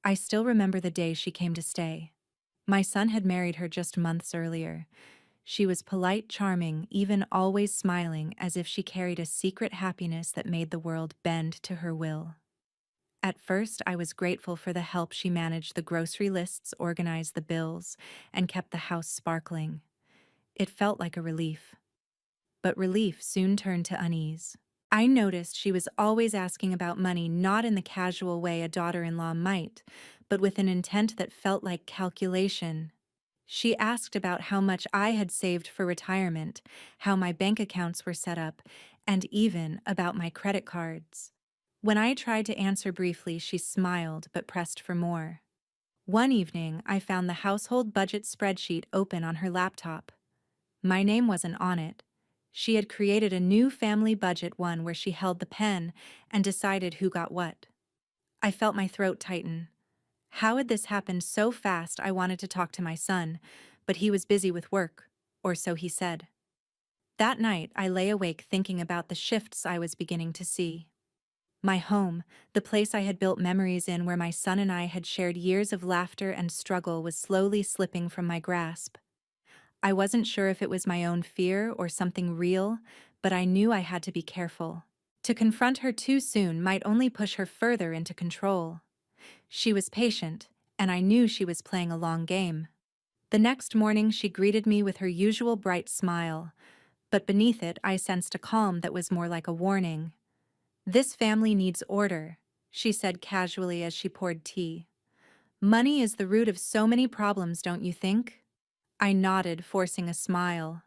I still remember the day she came to stay. My son had married her just months earlier. She was polite, charming, even always smiling as if she carried a secret happiness that made the world bend to her will. At first, I was grateful for the help she managed the grocery lists, organized the bills, and kept the house sparkling. It felt like a relief. But relief soon turned to unease. I noticed she was always asking about money, not in the casual way a daughter-in-law might, but with an intent that felt like calculation. She asked about how much I had saved for retirement, how my bank accounts were set up, and even about my credit cards. When I tried to answer briefly, she smiled but pressed for more. One evening, I found the household budget spreadsheet open on her laptop. My name wasn't on it. She had created a new family budget one where she held the pen and decided who got what. I felt my throat tighten. How had this happened so fast? I wanted to talk to my son, but he was busy with work, or so he said. That night, I lay awake thinking about the shifts I was beginning to see. My home, the place I had built memories in where my son and I had shared years of laughter and struggle, was slowly slipping from my grasp. I wasn't sure if it was my own fear or something real, but I knew I had to be careful. To confront her too soon might only push her further into control. She was patient, and I knew she was playing a long game. The next morning she greeted me with her usual bright smile, but beneath it I sensed a calm that was more like a warning. "This family needs order," she said casually as she poured tea. "Money is the root of so many problems, don't you think?" I nodded, forcing a smile.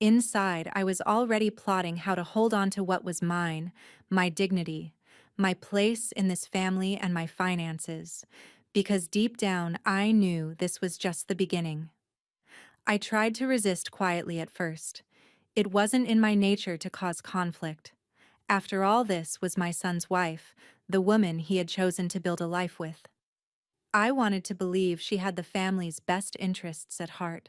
Inside, I was already plotting how to hold on to what was mine, my dignity, my place in this family, and my finances, because deep down I knew this was just the beginning. I tried to resist quietly at first. It wasn't in my nature to cause conflict. After all, this was my son's wife, the woman he had chosen to build a life with. I wanted to believe she had the family's best interests at heart.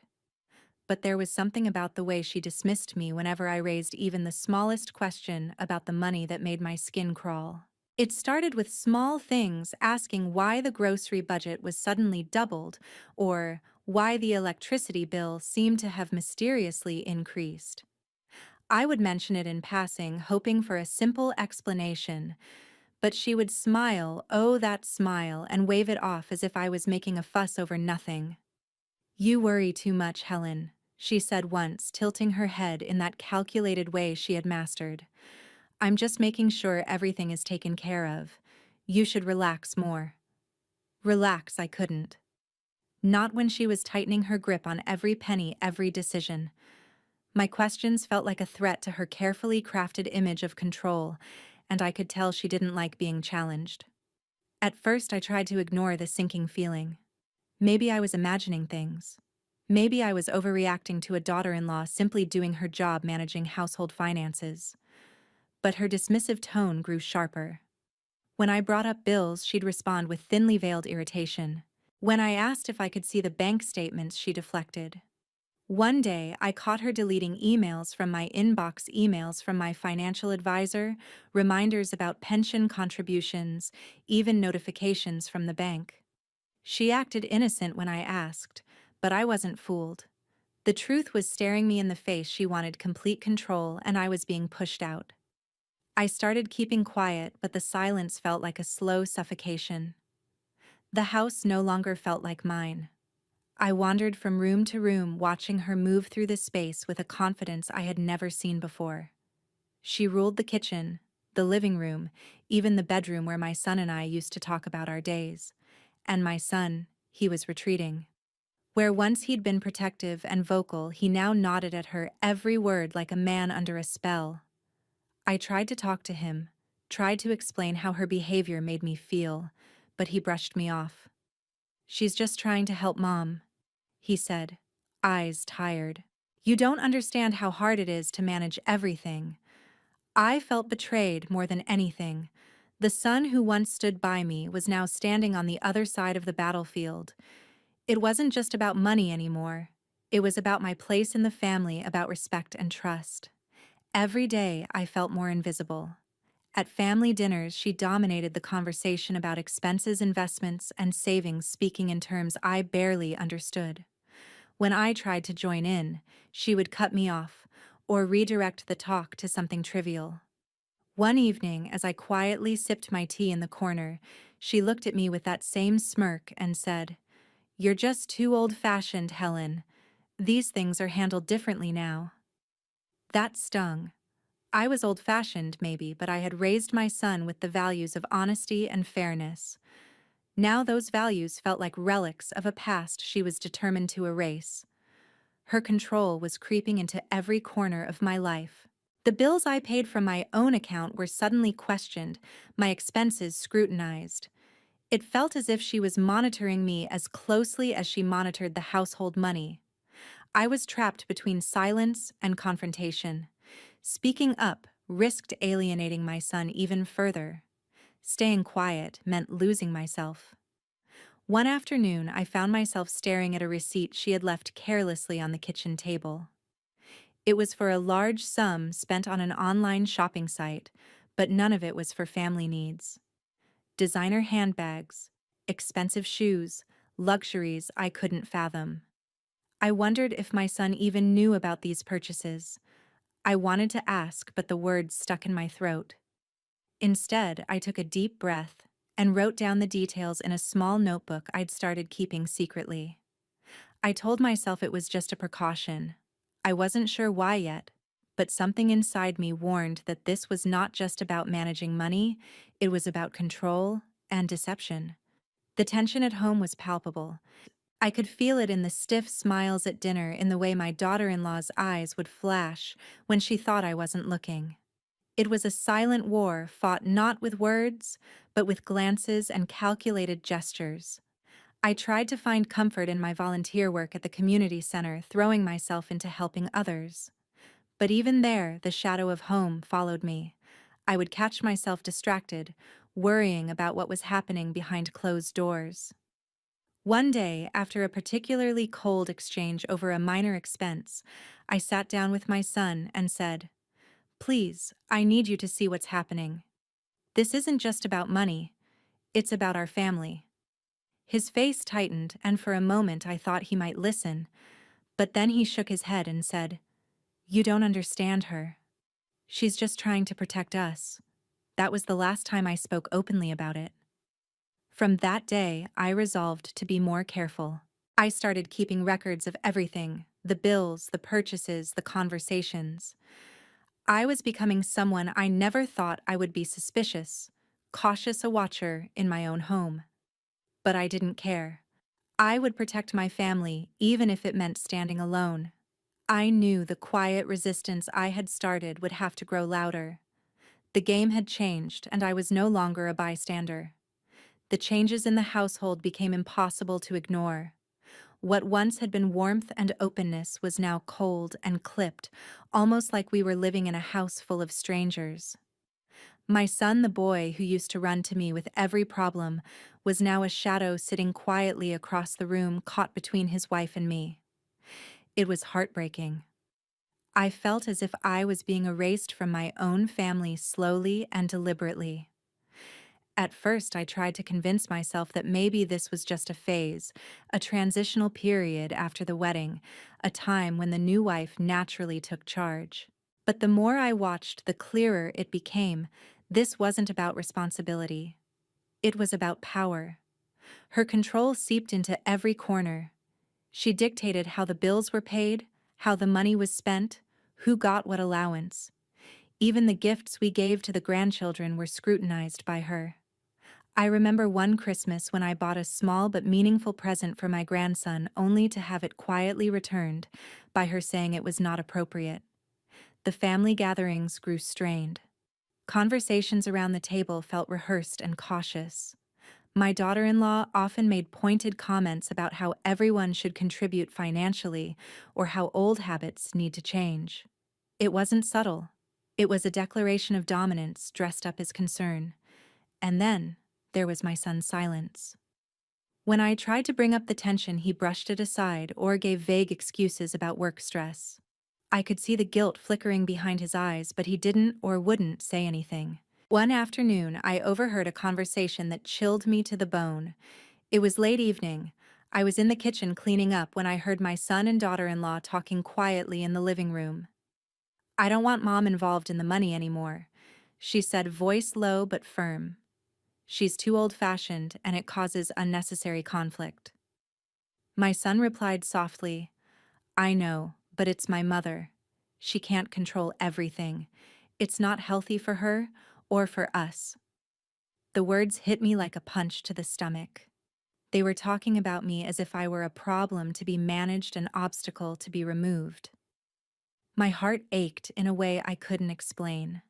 But there was something about the way she dismissed me whenever I raised even the smallest question about the money that made my skin crawl. It started with small things, asking why the grocery budget was suddenly doubled, or why the electricity bill seemed to have mysteriously increased. I would mention it in passing, hoping for a simple explanation, but she would smile, oh that smile, and wave it off as if I was making a fuss over nothing. "You worry too much, Helen," she said once, tilting her head in that calculated way she had mastered. "I'm just making sure everything is taken care of. You should relax more." Relax, I couldn't. Not when she was tightening her grip on every penny, every decision. My questions felt like a threat to her carefully crafted image of control, and I could tell she didn't like being challenged. At first, I tried to ignore the sinking feeling. Maybe I was imagining things. Maybe I was overreacting to a daughter-in-law simply doing her job managing household finances. But her dismissive tone grew sharper. When I brought up bills, she'd respond with thinly veiled irritation. When I asked if I could see the bank statements, she deflected. One day, I caught her deleting emails from my inbox, emails from my financial advisor, reminders about pension contributions, even notifications from the bank. She acted innocent when I asked, but I wasn't fooled. The truth was staring me in the face. She wanted complete control, and I was being pushed out. I started keeping quiet, but the silence felt like a slow suffocation. The house no longer felt like mine. I wandered from room to room, watching her move through the space with a confidence I had never seen before. She ruled the kitchen, the living room, even the bedroom where my son and I used to talk about our days. And my son, he was retreating. Where once he'd been protective and vocal, he now nodded at her every word like a man under a spell. I tried to talk to him, tried to explain how her behavior made me feel, but he brushed me off. "She's just trying to help Mom," he said, eyes tired. "You don't understand how hard it is to manage everything." I felt betrayed more than anything. The son who once stood by me was now standing on the other side of the battlefield. It wasn't just about money anymore. It was about my place in the family, about respect and trust. Every day I felt more invisible. At family dinners, she dominated the conversation about expenses, investments, and savings, speaking in terms I barely understood. When I tried to join in, she would cut me off or redirect the talk to something trivial. One evening, as I quietly sipped my tea in the corner, she looked at me with that same smirk and said, "You're just too old-fashioned, Helen. These things are handled differently now." That stung. I was old-fashioned, maybe, but I had raised my son with the values of honesty and fairness. Now those values felt like relics of a past she was determined to erase. Her control was creeping into every corner of my life. The bills I paid from my own account were suddenly questioned, my expenses scrutinized. It felt as if she was monitoring me as closely as she monitored the household money. I was trapped between silence and confrontation. Speaking up risked alienating my son even further. Staying quiet meant losing myself. One afternoon, I found myself staring at a receipt she had left carelessly on the kitchen table. It was for a large sum spent on an online shopping site, but none of it was for family needs. Designer handbags, expensive shoes, luxuries I couldn't fathom. I wondered if my son even knew about these purchases. I wanted to ask, but the words stuck in my throat. Instead, I took a deep breath and wrote down the details in a small notebook I'd started keeping secretly. I told myself it was just a precaution. I wasn't sure why yet, but something inside me warned that this was not just about managing money, it was about control and deception. The tension at home was palpable. I could feel it in the stiff smiles at dinner, in the way my daughter-in-law's eyes would flash when she thought I wasn't looking. It was a silent war fought not with words, but with glances and calculated gestures. I tried to find comfort in my volunteer work at the community center, throwing myself into helping others. But even there, the shadow of home followed me. I would catch myself distracted, worrying about what was happening behind closed doors. One day, after a particularly cold exchange over a minor expense, I sat down with my son and said, "Please, I need you to see what's happening. This isn't just about money, it's about our family." His face tightened, and for a moment I thought he might listen, but then he shook his head and said, "You don't understand her. She's just trying to protect us." That was the last time I spoke openly about it. From that day, I resolved to be more careful. I started keeping records of everything: the bills, the purchases, the conversations. I was becoming someone I never thought I would be: suspicious, cautious, a watcher in my own home. But I didn't care. I would protect my family, even if it meant standing alone. I knew the quiet resistance I had started would have to grow louder. The game had changed, and I was no longer a bystander. The changes in the household became impossible to ignore. What once had been warmth and openness was now cold and clipped, almost like we were living in a house full of strangers. My son, the boy who used to run to me with every problem, was now a shadow sitting quietly across the room, caught between his wife and me. It was heartbreaking. I felt as if I was being erased from my own family slowly and deliberately. At first, I tried to convince myself that maybe this was just a phase, a transitional period after the wedding, a time when the new wife naturally took charge. But the more I watched, the clearer it became. This wasn't about responsibility. It was about power. Her control seeped into every corner. She dictated how the bills were paid, how the money was spent, who got what allowance. Even the gifts we gave to the grandchildren were scrutinized by her. I remember one Christmas when I bought a small but meaningful present for my grandson, only to have it quietly returned by her, saying it was not appropriate. The family gatherings grew strained. Conversations around the table felt rehearsed and cautious. My daughter-in-law often made pointed comments about how everyone should contribute financially or how old habits need to change. It wasn't subtle. It was a declaration of dominance dressed up as concern. And then there was my son's silence. When I tried to bring up the tension, he brushed it aside or gave vague excuses about work stress. I could see the guilt flickering behind his eyes, but he didn't or wouldn't say anything. One afternoon, I overheard a conversation that chilled me to the bone. It was late evening. I was in the kitchen cleaning up when I heard my son and daughter-in-law talking quietly in the living room. "I don't want mom involved in the money anymore," she said, voice low but firm. "She's too old-fashioned and it causes unnecessary conflict." My son replied softly, "I know, but it's my mother. She can't control everything. It's not healthy for her or for us." The words hit me like a punch to the stomach. They were talking about me as if I were a problem to be managed, an obstacle to be removed. My heart ached in a way I couldn't explain.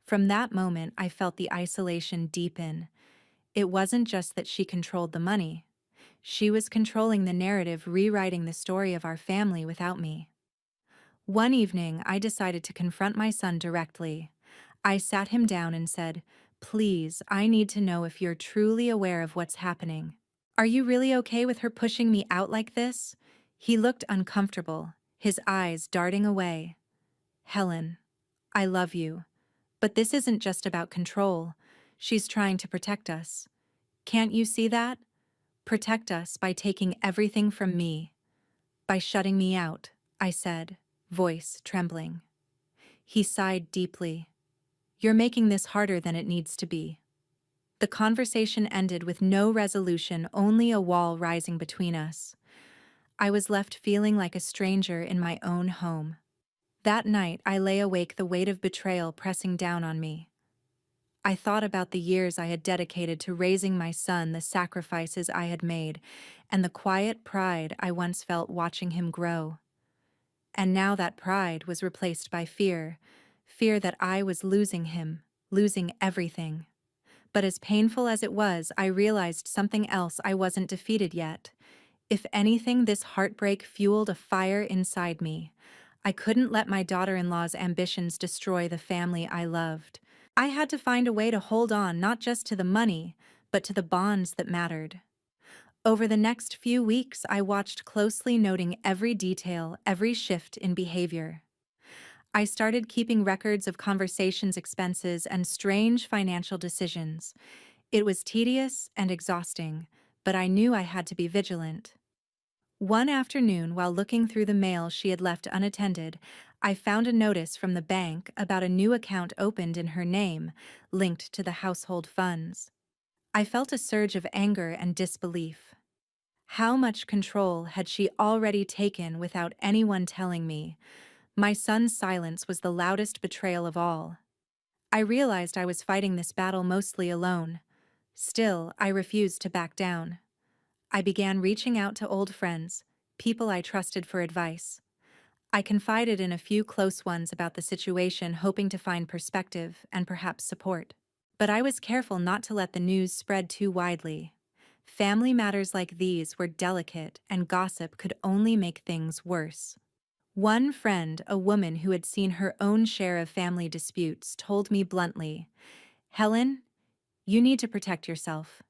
From that moment, I felt the isolation deepen. It wasn't just that she controlled the money. She was controlling the narrative, rewriting the story of our family without me. One evening, I decided to confront my son directly. I sat him down and said, "Please, I need to know if you're truly aware of what's happening. Are you really okay with her pushing me out like this?" He looked uncomfortable, his eyes darting away. "Helen, I love you, but this isn't just about control. She's trying to protect us. Can't you see that? Protect us by taking everything from me, by shutting me out," I said, voice trembling. He sighed deeply. "You're making this harder than it needs to be." The conversation ended with no resolution, only a wall rising between us. I was left feeling like a stranger in my own home. That night, I lay awake, the weight of betrayal pressing down on me. I thought about the years I had dedicated to raising my son, the sacrifices I had made, and the quiet pride I once felt watching him grow. And now that pride was replaced by fear, fear that I was losing him, losing everything. But as painful as it was, I realized something else: I wasn't defeated yet. If anything, this heartbreak fueled a fire inside me. I couldn't let my daughter-in-law's ambitions destroy the family I loved. I had to find a way to hold on, not just to the money, but to the bonds that mattered. Over the next few weeks, I watched closely, noting every detail, every shift in behavior. I started keeping records of conversations, expenses, and strange financial decisions. It was tedious and exhausting, but I knew I had to be vigilant. One afternoon, while looking through the mail she had left unattended, I found a notice from the bank about a new account opened in her name, linked to the household funds. I felt a surge of anger and disbelief. How much control had she already taken without anyone telling me? My son's silence was the loudest betrayal of all. I realized I was fighting this battle mostly alone. Still, I refused to back down. I began reaching out to old friends, people I trusted, for advice. I confided in a few close ones about the situation, hoping to find perspective and perhaps support. But I was careful not to let the news spread too widely. Family matters like these were delicate, and gossip could only make things worse. One friend, a woman who had seen her own share of family disputes, told me bluntly, "Helen, you need to protect yourself.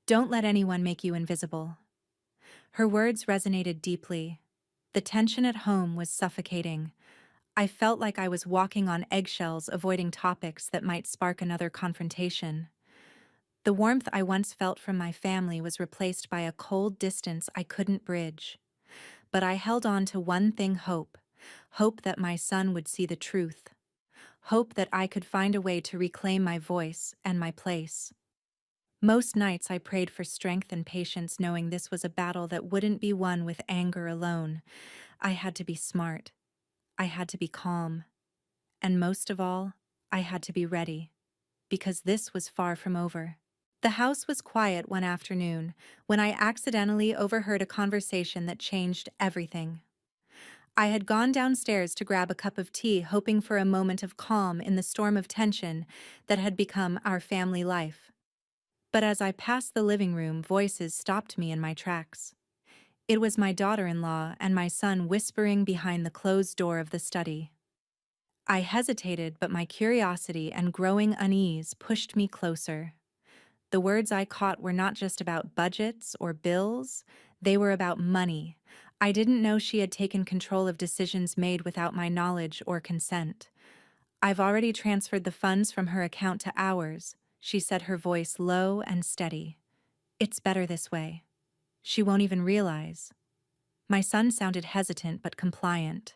Don't let anyone make you invisible." Her words resonated deeply. The tension at home was suffocating. I felt like I was walking on eggshells, avoiding topics that might spark another confrontation. The warmth I once felt from my family was replaced by a cold distance I couldn't bridge. But I held on to one thing: hope. Hope that my son would see the truth. Hope that I could find a way to reclaim my voice and my place. Most nights I prayed for strength and patience, knowing this was a battle that wouldn't be won with anger alone. I had to be smart. I had to be calm. And most of all, I had to be ready. Because this was far from over. The house was quiet one afternoon when I accidentally overheard a conversation that changed everything. I had gone downstairs to grab a cup of tea, hoping for a moment of calm in the storm of tension that had become our family life. But as I passed the living room, voices stopped me in my tracks. It was my daughter-in-law and my son whispering behind the closed door of the study. I hesitated, but my curiosity and growing unease pushed me closer. The words I caught were not just about budgets or bills, they were about money. I didn't know she had taken control of decisions made without my knowledge or consent. I've already transferred the funds from her account to ours, she said, her voice low and steady. It's better this way. She won't even realize. My son sounded hesitant but compliant.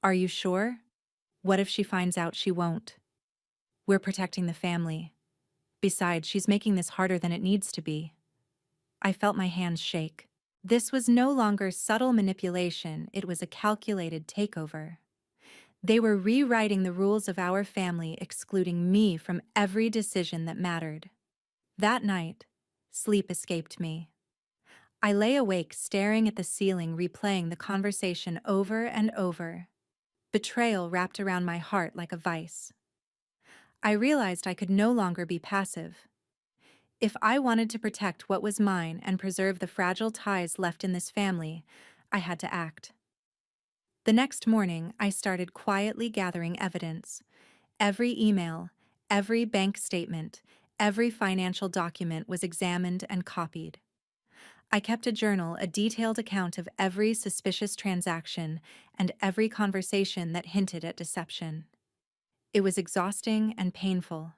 Are you sure? What if she finds out? She won't. We're protecting the family. Besides, she's making this harder than it needs to be. I felt my hands shake. This was no longer subtle manipulation, it was a calculated takeover. They were rewriting the rules of our family, excluding me from every decision that mattered. That night, sleep escaped me. I lay awake staring at the ceiling, replaying the conversation over and over. Betrayal wrapped around my heart like a vice. I realized I could no longer be passive. If I wanted to protect what was mine and preserve the fragile ties left in this family, I had to act. The next morning, I started quietly gathering evidence. Every email, every bank statement, every financial document was examined and copied. I kept a journal, a detailed account of every suspicious transaction and every conversation that hinted at deception. It was exhausting and painful.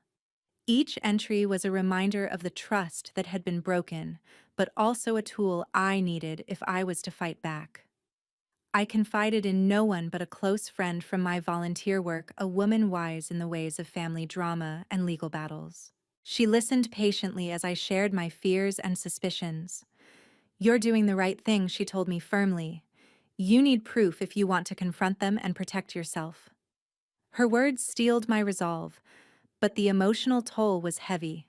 Each entry was a reminder of the trust that had been broken, but also a tool I needed if I was to fight back. I confided in no one but a close friend from my volunteer work, a woman wise in the ways of family drama and legal battles. She listened patiently as I shared my fears and suspicions. "You're doing the right thing," she told me firmly. "You need proof if you want to confront them and protect yourself." Her words steeled my resolve, but the emotional toll was heavy.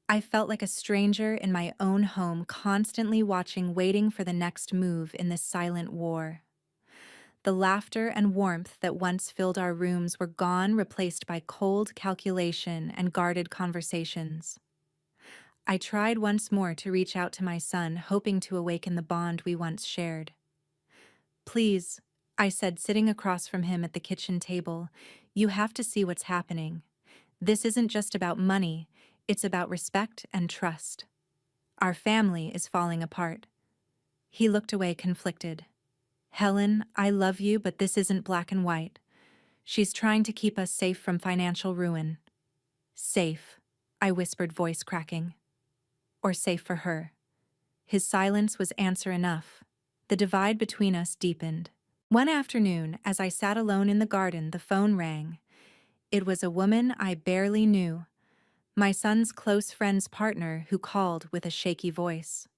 I felt like a stranger in my own home, constantly watching, waiting for the next move in this silent war. The laughter and warmth that once filled our rooms were gone, replaced by cold calculation and guarded conversations. I tried once more to reach out to my son, hoping to awaken the bond we once shared. "Please," I said, sitting across from him at the kitchen table, "you have to see what's happening. This isn't just about money, it's about respect and trust. Our family is falling apart." He looked away, conflicted. "Helen, I love you, but this isn't black and white. She's trying to keep us safe from financial ruin." "Safe," I whispered, voice cracking. "Or safe for her." His silence was answer enough. The divide between us deepened. One afternoon, as I sat alone in the garden, the phone rang. It was a woman I barely knew, my son's close friend's partner, who called with a shaky voice.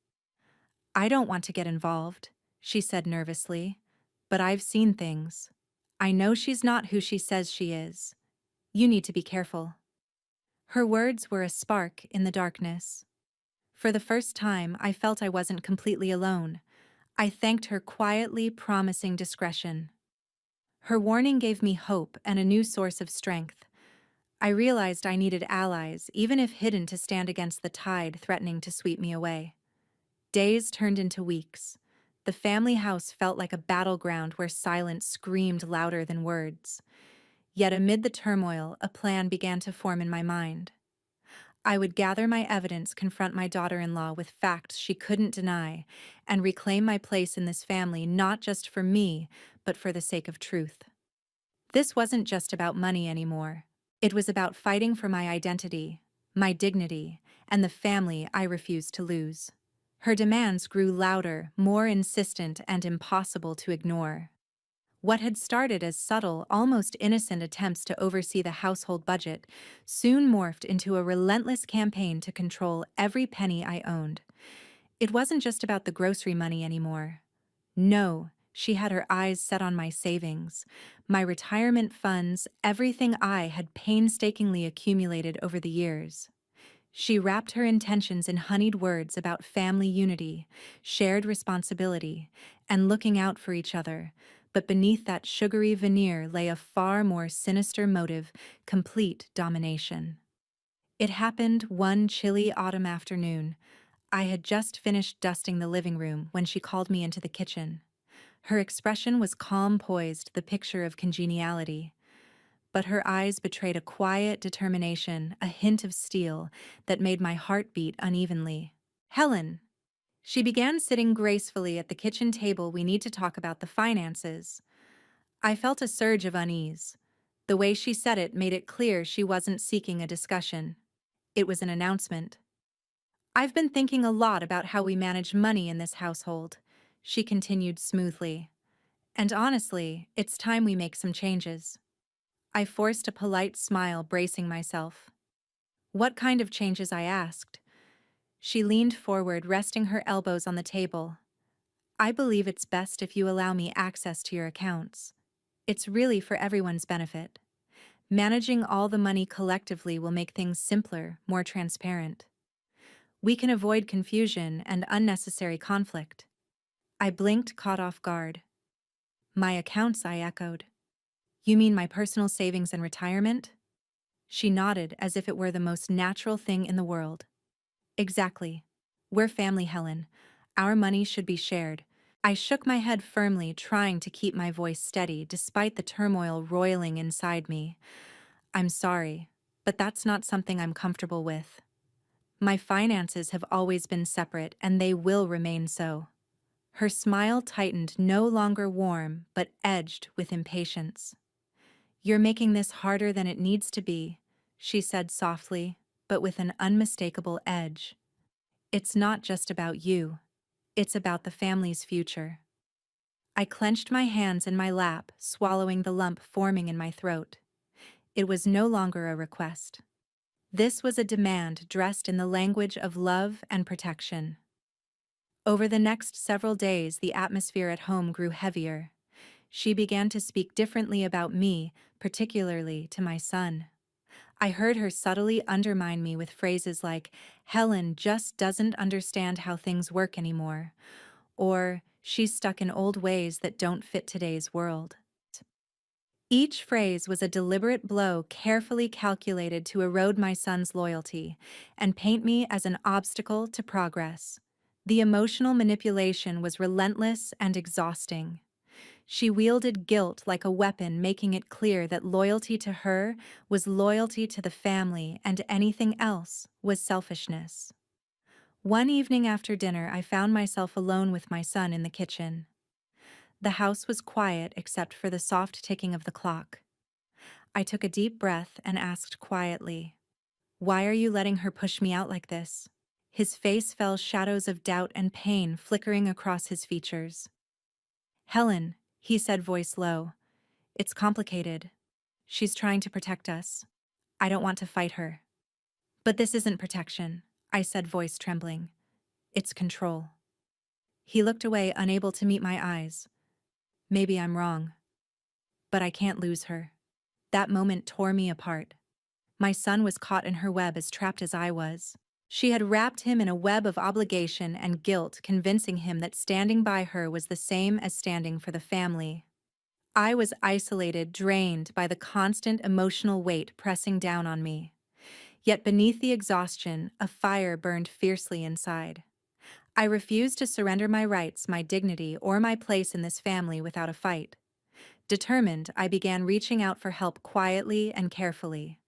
"I don't want to get involved," she said nervously, "but I've seen things. I know she's not who she says she is. You need to be careful." Her words were a spark in the darkness. For the first time, I felt I wasn't completely alone. I thanked her quietly, promising discretion. Her warning gave me hope and a new source of strength. I realized I needed allies, even if hidden, to stand against the tide threatening to sweep me away. Days turned into weeks. The family house felt like a battleground where silence screamed louder than words. Yet amid the turmoil, a plan began to form in my mind. I would gather my evidence, confront my daughter-in-law with facts she couldn't deny, and reclaim my place in this family, not just for me, but for the sake of truth. This wasn't just about money anymore. It was about fighting for my identity, my dignity, and the family I refused to lose. Her demands grew louder, more insistent, and impossible to ignore. What had started as subtle, almost innocent attempts to oversee the household budget soon morphed into a relentless campaign to control every penny I owned. It wasn't just about the grocery money anymore. No, she had her eyes set on my savings, my retirement funds, everything I had painstakingly accumulated over the years. She wrapped her intentions in honeyed words about family unity, shared responsibility, and looking out for each other. But beneath that sugary veneer lay a far more sinister motive: complete domination. It happened one chilly autumn afternoon. I had just finished dusting the living room when she called me into the kitchen. Her expression was calm, poised, the picture of congeniality. But her eyes betrayed a quiet determination, a hint of steel that made my heart beat unevenly. "Helen," she began, sitting gracefully at the kitchen table, "we need to talk about the finances." I felt a surge of unease. The way she said it made it clear she wasn't seeking a discussion. It was an announcement. I've been thinking a lot about how we manage money in this household, she continued smoothly. And honestly, it's time we make some changes. I forced a polite smile, bracing myself. What kind of changes? I asked. She leaned forward, resting her elbows on the table. I believe it's best if you allow me access to your accounts. It's really for everyone's benefit. Managing all the money collectively will make things simpler, more transparent. We can avoid confusion and unnecessary conflict. I blinked, caught off guard. My accounts, I echoed. You mean my personal savings and retirement? She nodded as if it were the most natural thing in the world. Exactly. We're family, Helen. Our money should be shared. I shook my head firmly, trying to keep my voice steady despite the turmoil roiling inside me. I'm sorry, but that's not something I'm comfortable with. My finances have always been separate, and they will remain so. Her smile tightened, no longer warm, but edged with impatience. You're making this harder than it needs to be, she said softly, but with an unmistakable edge. It's not just about you. It's about the family's future. I clenched my hands in my lap, swallowing the lump forming in my throat. It was no longer a request. This was a demand dressed in the language of love and protection. Over the next several days, the atmosphere at home grew heavier. She began to speak differently about me, particularly to my son. I heard her subtly undermine me with phrases like, Helen just doesn't understand how things work anymore, or she's stuck in old ways that don't fit today's world. Each phrase was a deliberate blow carefully calculated to erode my son's loyalty and paint me as an obstacle to progress. The emotional manipulation was relentless and exhausting. She wielded guilt like a weapon, making it clear that loyalty to her was loyalty to the family and anything else was selfishness. One evening after dinner, I found myself alone with my son in the kitchen. The house was quiet except for the soft ticking of the clock. I took a deep breath and asked quietly, "Why are you letting her push me out like this?" His face fell, shadows of doubt and pain flickering across his features. "Helen," he said, voice low, "it's complicated. She's trying to protect us. I don't want to fight her." "But this isn't protection," I said, voice trembling. "It's control." He looked away, unable to meet my eyes. Maybe I'm wrong, but I can't lose her. That moment tore me apart. My son was caught in her web, as trapped as I was. She had wrapped him in a web of obligation and guilt, convincing him that standing by her was the same as standing for the family. I was isolated, drained by the constant emotional weight pressing down on me. Yet beneath the exhaustion, a fire burned fiercely inside. I refused to surrender my rights, my dignity, or my place in this family without a fight. Determined, I began reaching out for help quietly and carefully.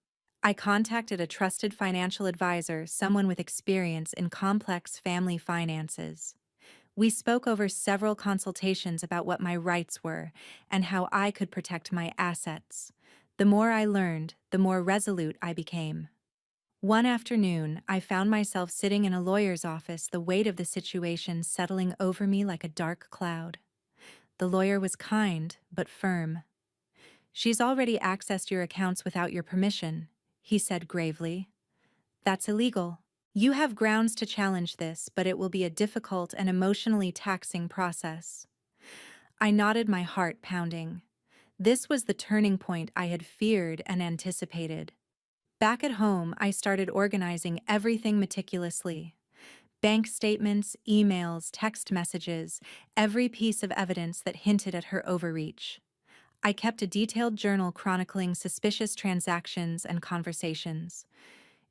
I contacted a trusted financial advisor, someone with experience in complex family finances. We spoke over several consultations about what my rights were and how I could protect my assets. The more I learned, the more resolute I became. One afternoon, I found myself sitting in a lawyer's office, the weight of the situation settling over me like a dark cloud. The lawyer was kind, but firm. "She's already accessed your accounts without your permission," he said gravely. "That's illegal. You have grounds to challenge this, but it will be a difficult and emotionally taxing process." I nodded, my heart pounding. This was the turning point I had feared and anticipated. Back at home, I started organizing everything meticulously. Bank statements, emails, text messages, every piece of evidence that hinted at her overreach. I kept a detailed journal chronicling suspicious transactions and conversations.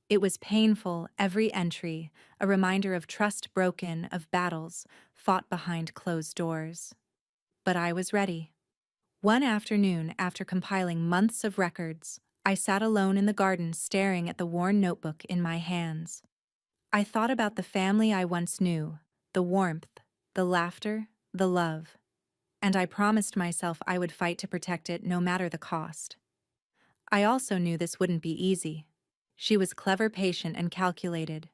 It was painful, every entry, a reminder of trust broken, of battles fought behind closed doors. But I was ready. One afternoon, after compiling months of records, I sat alone in the garden staring at the worn notebook in my hands. I thought about the family I once knew, the warmth, the laughter, the love, and I promised myself I would fight to protect it no matter the cost. I also knew this wouldn't be easy. She was clever, patient, and calculated.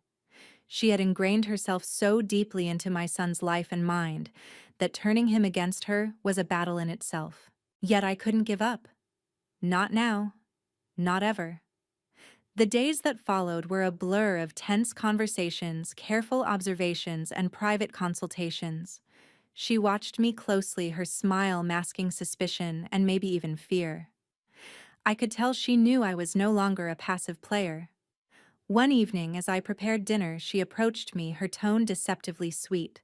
She had ingrained herself so deeply into my son's life and mind that turning him against her was a battle in itself. Yet I couldn't give up. Not now. Not ever. The days that followed were a blur of tense conversations, careful observations, and private consultations. She watched me closely, her smile masking suspicion and maybe even fear. I could tell she knew I was no longer a passive player. One evening, as I prepared dinner, she approached me, her tone deceptively sweet.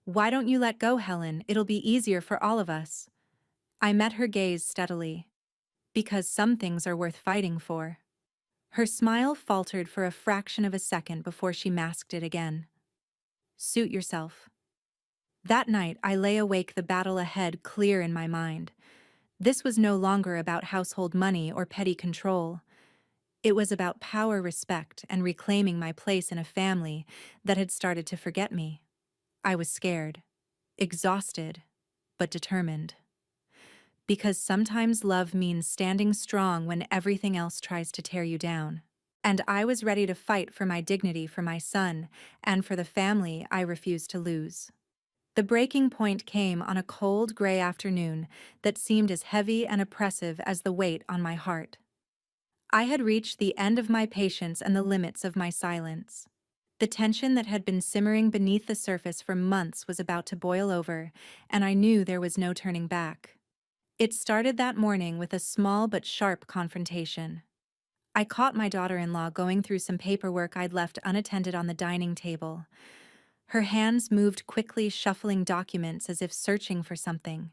"Why don't you let go, Helen? It'll be easier for all of us." I met her gaze steadily. "Because some things are worth fighting for." Her smile faltered for a fraction of a second before she masked it again. "Suit yourself." That night, I lay awake, the battle ahead clear in my mind. This was no longer about household money or petty control. It was about power, respect, and reclaiming my place in a family that had started to forget me. I was scared, exhausted, but determined. Because sometimes love means standing strong when everything else tries to tear you down. And I was ready to fight for my dignity, for my son, and for the family I refused to lose. The breaking point came on a cold, gray afternoon that seemed as heavy and oppressive as the weight on my heart. I had reached the end of my patience and the limits of my silence. The tension that had been simmering beneath the surface for months was about to boil over, and I knew there was no turning back. It started that morning with a small but sharp confrontation. I caught my daughter-in-law going through some paperwork I'd left unattended on the dining table. Her hands moved quickly, shuffling documents as if searching for something.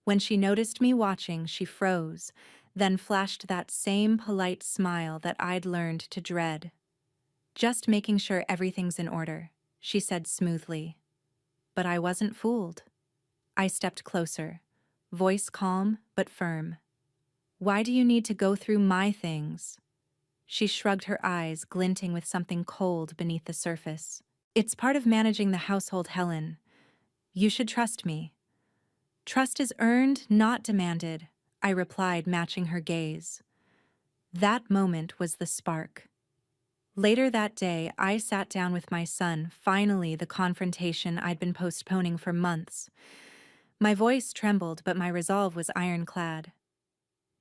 When she noticed me watching, she froze, then flashed that same polite smile that I'd learned to dread. "Just making sure everything's in order," she said smoothly. But I wasn't fooled. I stepped closer, voice calm but firm. "Why do you need to go through my things?" She shrugged, her eyes glinting with something cold beneath the surface. "It's part of managing the household, Helen. You should trust me." "Trust is earned, not demanded," I replied, matching her gaze. That moment was the spark. Later that day, I sat down with my son, finally the confrontation I'd been postponing for months. My voice trembled, but my resolve was ironclad.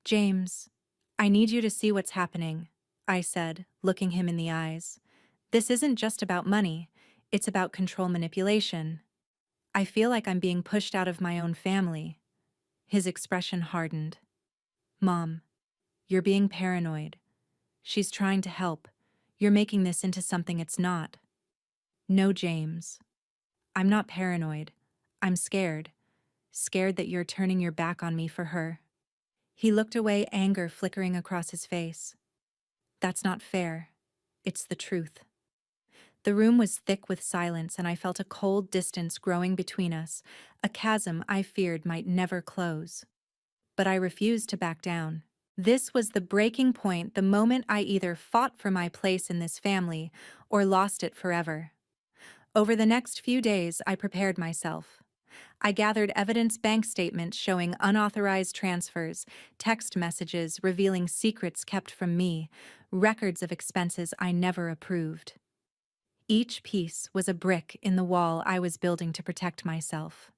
"James, I need you to see what's happening," I said, looking him in the eyes. "This isn't just about money, it's about control, manipulation. I feel like I'm being pushed out of my own family." His expression hardened. "Mom, you're being paranoid. She's trying to help. You're making this into something it's not." "No, James. I'm not paranoid. I'm scared. Scared that you're turning your back on me for her." He looked away, anger flickering across his face. "That's not fair. It's the truth." The room was thick with silence, and I felt a cold distance growing between us, a chasm I feared might never close. But I refused to back down. This was the breaking point, the moment I either fought for my place in this family or lost it forever. Over the next few days, I prepared myself. I gathered evidence, bank statements showing unauthorized transfers, text messages revealing secrets kept from me, records of expenses I never approved. Each piece was a brick in the wall I was building to protect myself.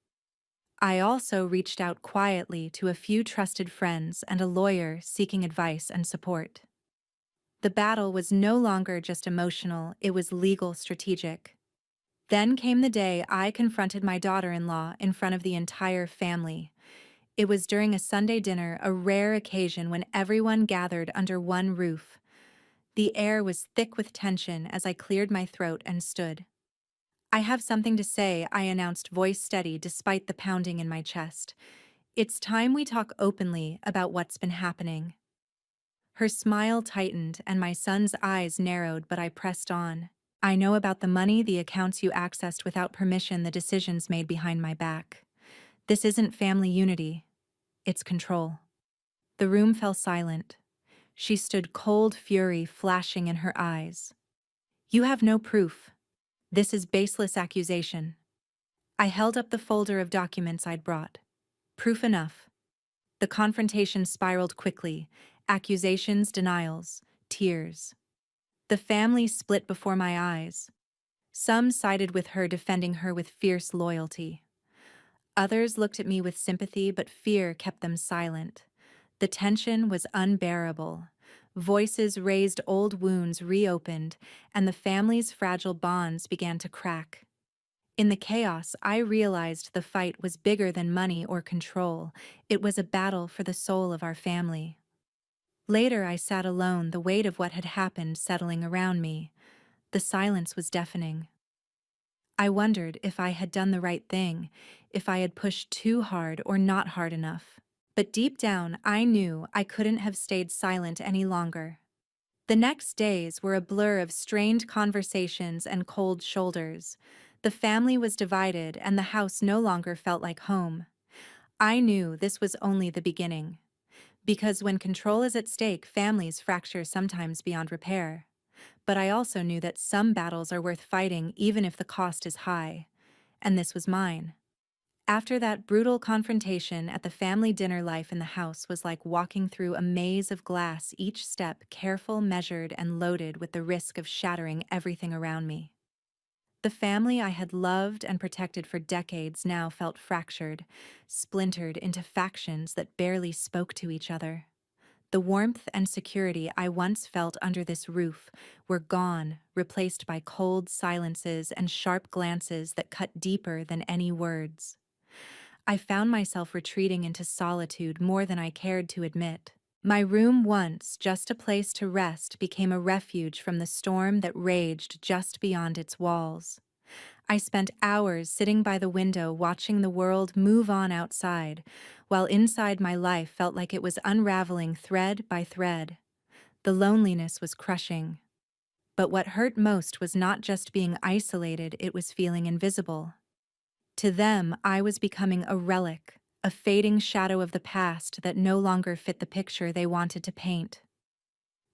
I also reached out quietly to a few trusted friends and a lawyer seeking advice and support. The battle was no longer just emotional, it was legal, strategic. Then came the day I confronted my daughter-in-law in front of the entire family. It was during a Sunday dinner, a rare occasion when everyone gathered under one roof. The air was thick with tension as I cleared my throat and stood. "I have something to say," I announced, voice steady despite the pounding in my chest. "It's time we talk openly about what's been happening." Her smile tightened and my son's eyes narrowed, but I pressed on. "I know about the money, the accounts you accessed without permission, the decisions made behind my back. This isn't family unity, it's control." The room fell silent. She stood, cold fury flashing in her eyes. "You have no proof. This is baseless accusation." I held up the folder of documents I'd brought. "Proof enough." The confrontation spiraled quickly. Accusations, denials, tears. The family split before my eyes. Some sided with her, defending her with fierce loyalty. Others looked at me with sympathy, but fear kept them silent. The tension was unbearable. Voices raised, old wounds reopened, and the family's fragile bonds began to crack. In the chaos, I realized the fight was bigger than money or control. It was a battle for the soul of our family. Later, I sat alone, the weight of what had happened settling around me. The silence was deafening. I wondered if I had done the right thing, if I had pushed too hard or not hard enough. But deep down, I knew I couldn't have stayed silent any longer. The next days were a blur of strained conversations and cold shoulders. The family was divided, and the house no longer felt like home. I knew this was only the beginning. Because when control is at stake, families fracture sometimes beyond repair. But I also knew that some battles are worth fighting even if the cost is high. And this was mine. After that brutal confrontation at the family dinner, life in the house was like walking through a maze of glass, each step careful, measured, and loaded with the risk of shattering everything around me. The family I had loved and protected for decades now felt fractured, splintered into factions that barely spoke to each other. The warmth and security I once felt under this roof were gone, replaced by cold silences and sharp glances that cut deeper than any words. I found myself retreating into solitude more than I cared to admit. My room, once just a place to rest, became a refuge from the storm that raged just beyond its walls. I spent hours sitting by the window watching the world move on outside, while inside my life felt like it was unraveling thread by thread. The loneliness was crushing. But what hurt most was not just being isolated, it was feeling invisible. To them, I was becoming a relic, a fading shadow of the past that no longer fit the picture they wanted to paint.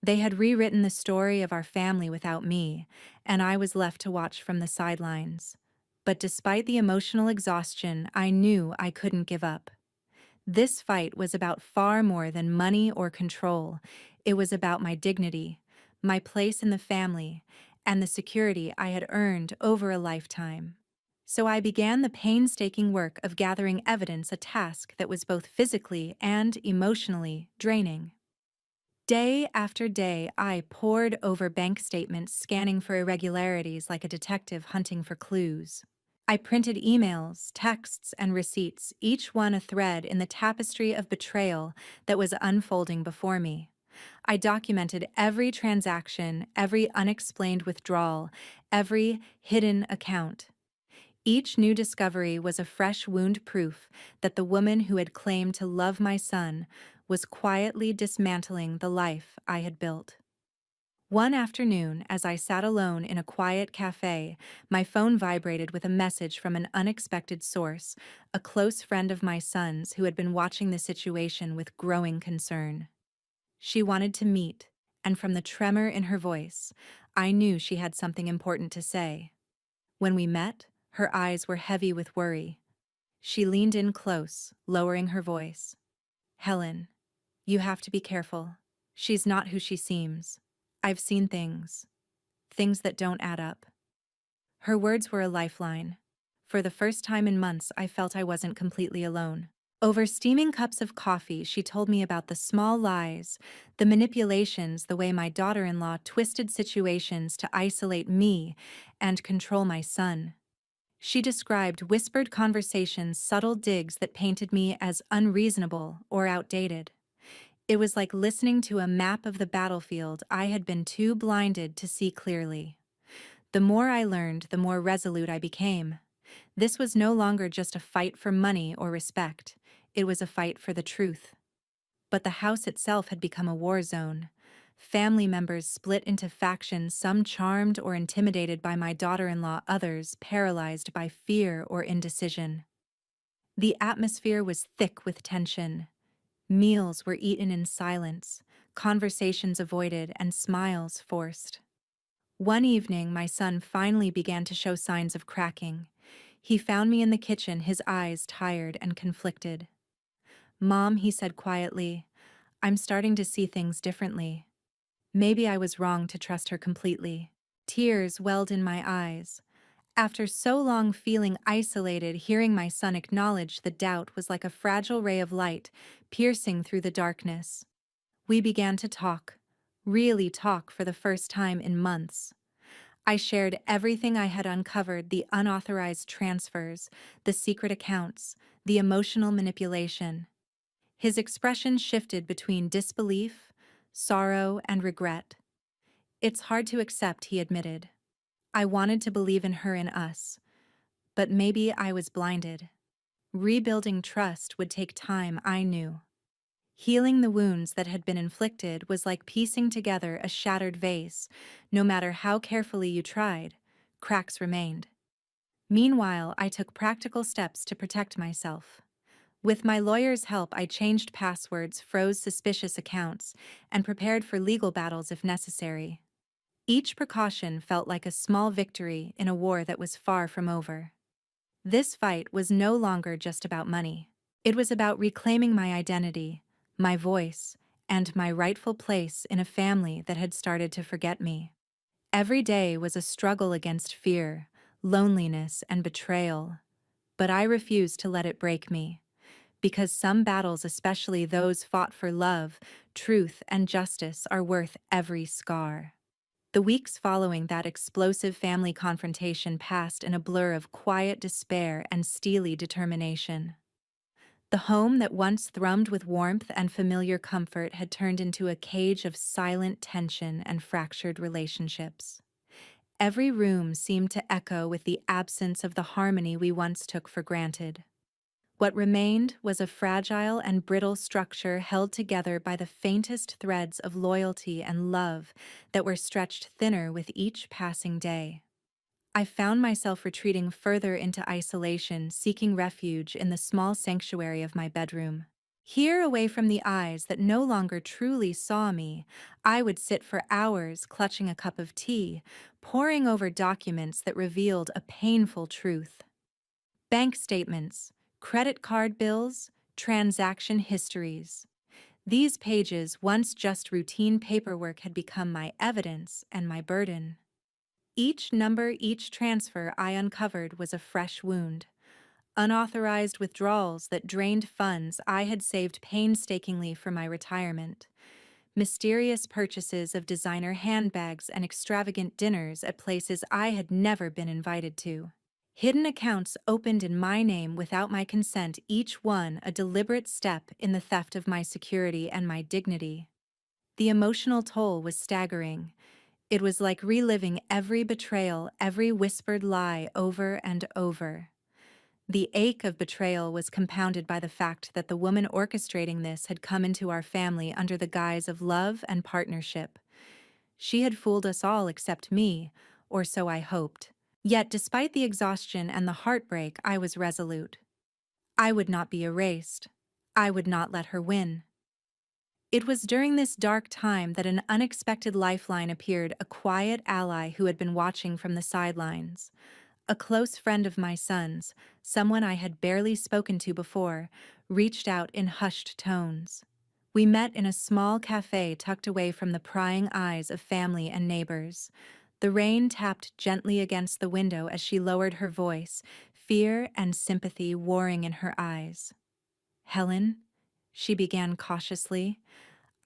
They had rewritten the story of our family without me, and I was left to watch from the sidelines. But despite the emotional exhaustion, I knew I couldn't give up. This fight was about far more than money or control. It was about my dignity, my place in the family, and the security I had earned over a lifetime. So I began the painstaking work of gathering evidence, a task that was both physically and emotionally draining. Day after day, I pored over bank statements, scanning for irregularities like a detective hunting for clues. I printed emails, texts, and receipts, each one a thread in the tapestry of betrayal that was unfolding before me. I documented every transaction, every unexplained withdrawal, every hidden account. Each new discovery was a fresh wound, proof that the woman who had claimed to love my son was quietly dismantling the life I had built. One afternoon, as I sat alone in a quiet cafe, my phone vibrated with a message from an unexpected source, a close friend of my son's who had been watching the situation with growing concern. She wanted to meet, and from the tremor in her voice, I knew she had something important to say. When we met, her eyes were heavy with worry. She leaned in close, lowering her voice. "Helen, you have to be careful. She's not who she seems. I've seen things that don't add up." Her words were a lifeline. For the first time in months, I felt I wasn't completely alone. Over steaming cups of coffee, she told me about the small lies, the manipulations, the way my daughter-in-law twisted situations to isolate me and control my son. She described whispered conversations, subtle digs that painted me as unreasonable or outdated. It was like listening to a map of the battlefield I had been too blinded to see clearly. The more I learned, the more resolute I became. This was no longer just a fight for money or respect. It was a fight for the truth. But the house itself had become a war zone. Family members split into factions, some charmed or intimidated by my daughter-in-law, others paralyzed by fear or indecision. The atmosphere was thick with tension. Meals were eaten in silence, conversations avoided, and smiles forced. One evening, my son finally began to show signs of cracking. He found me in the kitchen, his eyes tired and conflicted. "Mom," he said quietly, I'm starting to see things differently. Maybe I was wrong to trust her completely. Tears welled in my eyes. After so long feeling isolated, hearing my son acknowledge the doubt was like a fragile ray of light piercing through the darkness. We began to talk, really talk for the first time in months. I shared everything I had uncovered: the unauthorized transfers, the secret accounts, the emotional manipulation. His expression shifted between disbelief, sorrow, and regret. It's hard to accept, he admitted. I wanted to believe in her and us, but maybe I was blinded. Rebuilding trust would take time, I knew. Healing the wounds that had been inflicted was like piecing together a shattered vase. No matter how carefully you tried, cracks remained. Meanwhile, I took practical steps to protect myself. With my lawyer's help, I changed passwords, froze suspicious accounts, and prepared for legal battles if necessary. Each precaution felt like a small victory in a war that was far from over. This fight was no longer just about money. It was about reclaiming my identity, my voice, and my rightful place in a family that had started to forget me. Every day was a struggle against fear, loneliness, and betrayal, but I refused to let it break me. Because some battles, especially those fought for love, truth, and justice, are worth every scar. The weeks following that explosive family confrontation passed in a blur of quiet despair and steely determination. The home that once thrummed with warmth and familiar comfort had turned into a cage of silent tension and fractured relationships. Every room seemed to echo with the absence of the harmony we once took for granted. What remained was a fragile and brittle structure held together by the faintest threads of loyalty and love that were stretched thinner with each passing day. I found myself retreating further into isolation, seeking refuge in the small sanctuary of my bedroom. Here, away from the eyes that no longer truly saw me, I would sit for hours clutching a cup of tea, poring over documents that revealed a painful truth. Bank statements, credit card bills, transaction histories. These pages, once just routine paperwork, had become my evidence and my burden. Each number, each transfer I uncovered was a fresh wound. Unauthorized withdrawals that drained funds I had saved painstakingly for my retirement. Mysterious purchases of designer handbags and extravagant dinners at places I had never been invited to. Hidden accounts opened in my name without my consent, each one a deliberate step in the theft of my security and my dignity. The emotional toll was staggering. It was like reliving every betrayal, every whispered lie over and over. The ache of betrayal was compounded by the fact that the woman orchestrating this had come into our family under the guise of love and partnership. She had fooled us all except me, or so I hoped. Yet, despite the exhaustion and the heartbreak, I was resolute. I would not be erased. I would not let her win. It was during this dark time that an unexpected lifeline appeared, a quiet ally who had been watching from the sidelines. A close friend of my son's, someone I had barely spoken to before, reached out in hushed tones. We met in a small cafe tucked away from the prying eyes of family and neighbors. The rain tapped gently against the window as she lowered her voice, fear and sympathy warring in her eyes. "Helen," she began cautiously,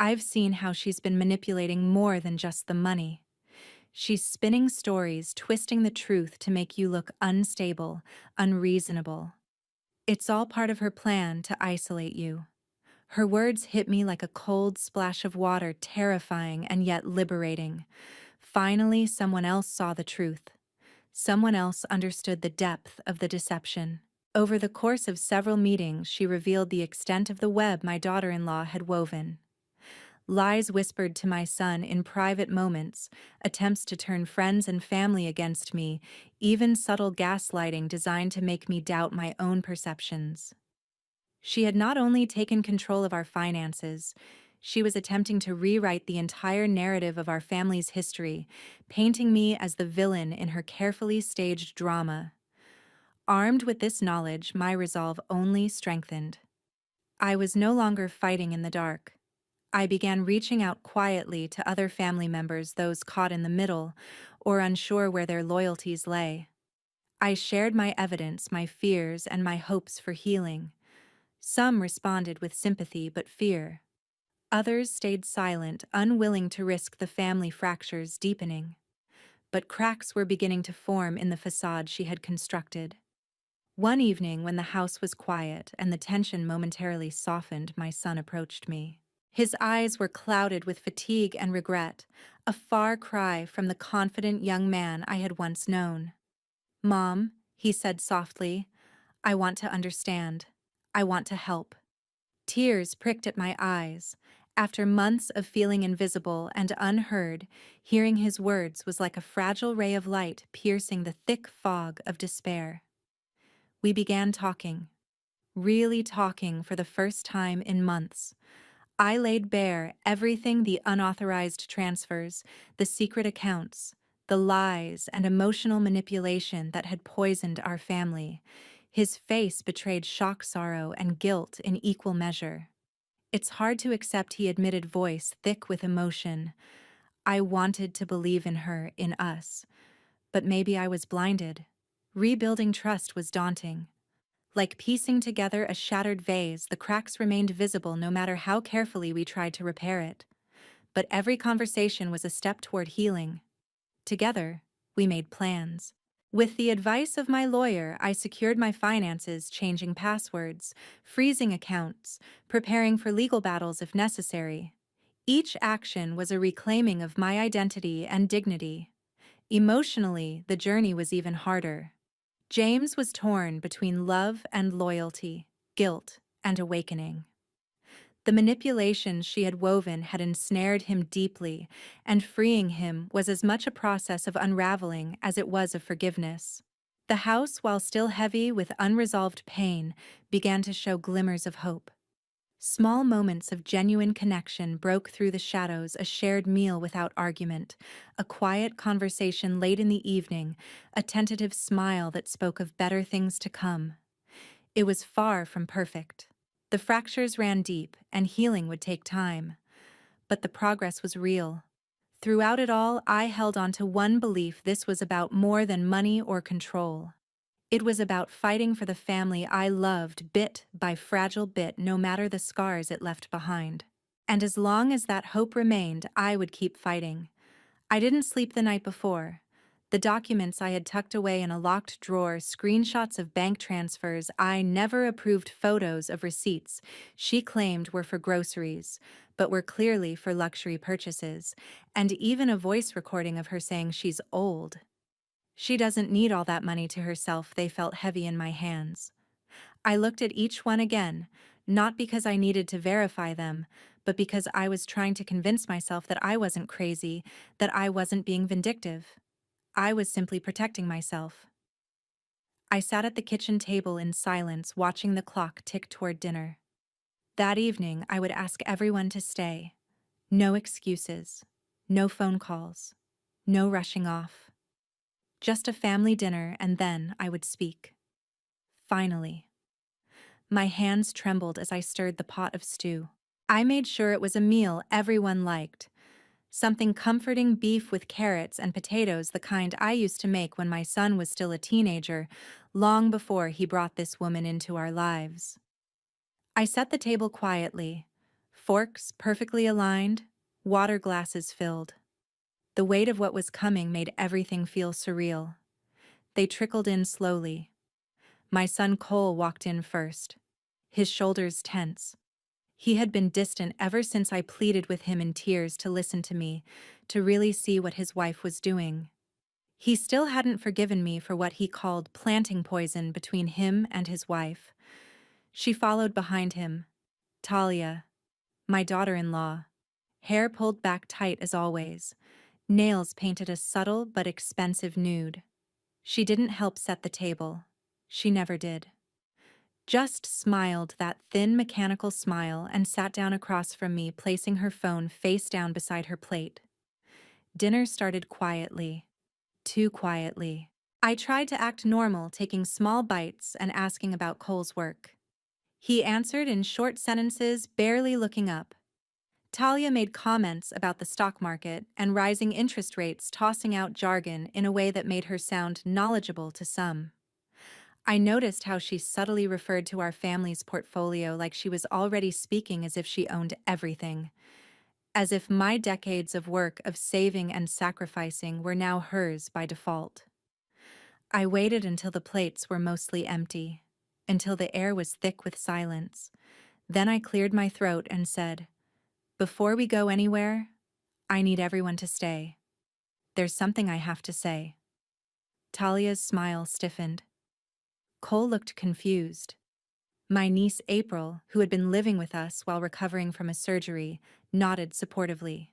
"I've seen how she's been manipulating more than just the money. She's spinning stories, twisting the truth to make you look unstable, unreasonable. It's all part of her plan to isolate you." Her words hit me like a cold splash of water, terrifying and yet liberating. Finally, someone else saw the truth. Someone else understood the depth of the deception. Over the course of several meetings, she revealed the extent of the web my daughter-in-law had woven. Lies whispered to my son in private moments, attempts to turn friends and family against me, even subtle gaslighting designed to make me doubt my own perceptions. She had not only taken control of our finances, she was attempting to rewrite the entire narrative of our family's history, painting me as the villain in her carefully staged drama. Armed with this knowledge, my resolve only strengthened. I was no longer fighting in the dark. I began reaching out quietly to other family members, those caught in the middle or unsure where their loyalties lay. I shared my evidence, my fears, and my hopes for healing. Some responded with sympathy but fear. Others stayed silent, unwilling to risk the family fractures deepening. But cracks were beginning to form in the facade she had constructed. One evening, when the house was quiet and the tension momentarily softened, my son approached me. His eyes were clouded with fatigue and regret, a far cry from the confident young man I had once known. "Mom," he said softly, "I want to understand. I want to help." Tears pricked at my eyes. After months of feeling invisible and unheard, hearing his words was like a fragile ray of light piercing the thick fog of despair. We began talking, really talking for the first time in months. I laid bare everything: the unauthorized transfers, the secret accounts, the lies and emotional manipulation that had poisoned our family. His face betrayed shock, sorrow, and guilt in equal measure. "It's hard to accept," he admitted, voice thick with emotion. "I wanted to believe in her, in us. But maybe I was blinded." Rebuilding trust was daunting. Like piecing together a shattered vase, the cracks remained visible no matter how carefully we tried to repair it. But every conversation was a step toward healing. Together, we made plans. With the advice of my lawyer, I secured my finances, changing passwords, freezing accounts, preparing for legal battles if necessary. Each action was a reclaiming of my identity and dignity. Emotionally, the journey was even harder. James was torn between love and loyalty, guilt and awakening. The manipulations she had woven had ensnared him deeply, and freeing him was as much a process of unraveling as it was of forgiveness. The house, while still heavy with unresolved pain, began to show glimmers of hope. Small moments of genuine connection broke through the shadows: a shared meal without argument, a quiet conversation late in the evening, a tentative smile that spoke of better things to come. It was far from perfect. The fractures ran deep, and healing would take time. But the progress was real. Throughout it all, I held on to one belief: this was about more than money or control. It was about fighting for the family I loved, bit by fragile bit, no matter the scars it left behind. And as long as that hope remained, I would keep fighting. I didn't sleep the night before. The documents I had tucked away in a locked drawer, screenshots of bank transfers I never approved, photos of receipts she claimed were for groceries, but were clearly for luxury purchases, and even a voice recording of her saying she's old. She doesn't need all that money to herself. They felt heavy in my hands. I looked at each one again, not because I needed to verify them, but because I was trying to convince myself that I wasn't crazy, that I wasn't being vindictive. I was simply protecting myself. I sat at the kitchen table in silence, watching the clock tick toward dinner. That evening, I would ask everyone to stay. No excuses, no phone calls, no rushing off. Just a family dinner, and then I would speak. Finally. My hands trembled as I stirred the pot of stew. I made sure it was a meal everyone liked. Something comforting: beef with carrots and potatoes, the kind I used to make when my son was still a teenager, long before he brought this woman into our lives. I set the table quietly, forks perfectly aligned, water glasses filled. The weight of what was coming made everything feel surreal. They trickled in slowly. My son Cole walked in first, his shoulders tense. He had been distant ever since I pleaded with him in tears to listen to me, to really see what his wife was doing. He still hadn't forgiven me for what he called planting poison between him and his wife. She followed behind him. Talia, my daughter-in-law, hair pulled back tight as always, nails painted a subtle but expensive nude. She didn't help set the table. She never did. Just smiled, that thin mechanical smile, and sat down across from me, placing her phone face down beside her plate. Dinner started quietly. Too quietly. I tried to act normal, taking small bites and asking about Cole's work. He answered in short sentences, barely looking up. Talia made comments about the stock market and rising interest rates, tossing out jargon in a way that made her sound knowledgeable to some. I noticed how she subtly referred to our family's portfolio like she was already speaking as if she owned everything, as if my decades of work of saving and sacrificing were now hers by default. I waited until the plates were mostly empty, until the air was thick with silence. Then I cleared my throat and said, "Before we go anywhere, I need everyone to stay. There's something I have to say." Talia's smile stiffened. Cole looked confused. My niece April, who had been living with us while recovering from a surgery, nodded supportively.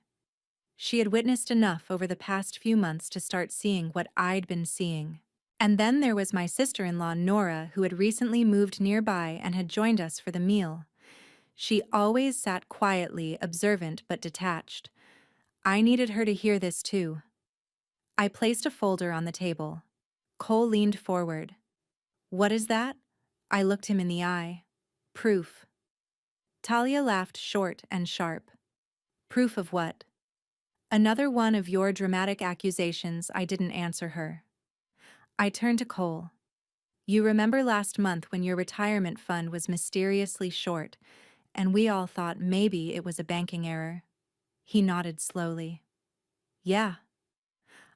She had witnessed enough over the past few months to start seeing what I'd been seeing. And then there was my sister-in-law Nora, who had recently moved nearby and had joined us for the meal. She always sat quietly, observant but detached. I needed her to hear this too. I placed a folder on the table. Cole leaned forward. "What is that?" I looked him in the eye. "Proof." Talia laughed short and sharp. "Proof of what?" "Another one of your dramatic accusations." I didn't answer her. I turned to Cole. "You remember last month when your retirement fund was mysteriously short, and we all thought maybe it was a banking error?" He nodded slowly. "Yeah."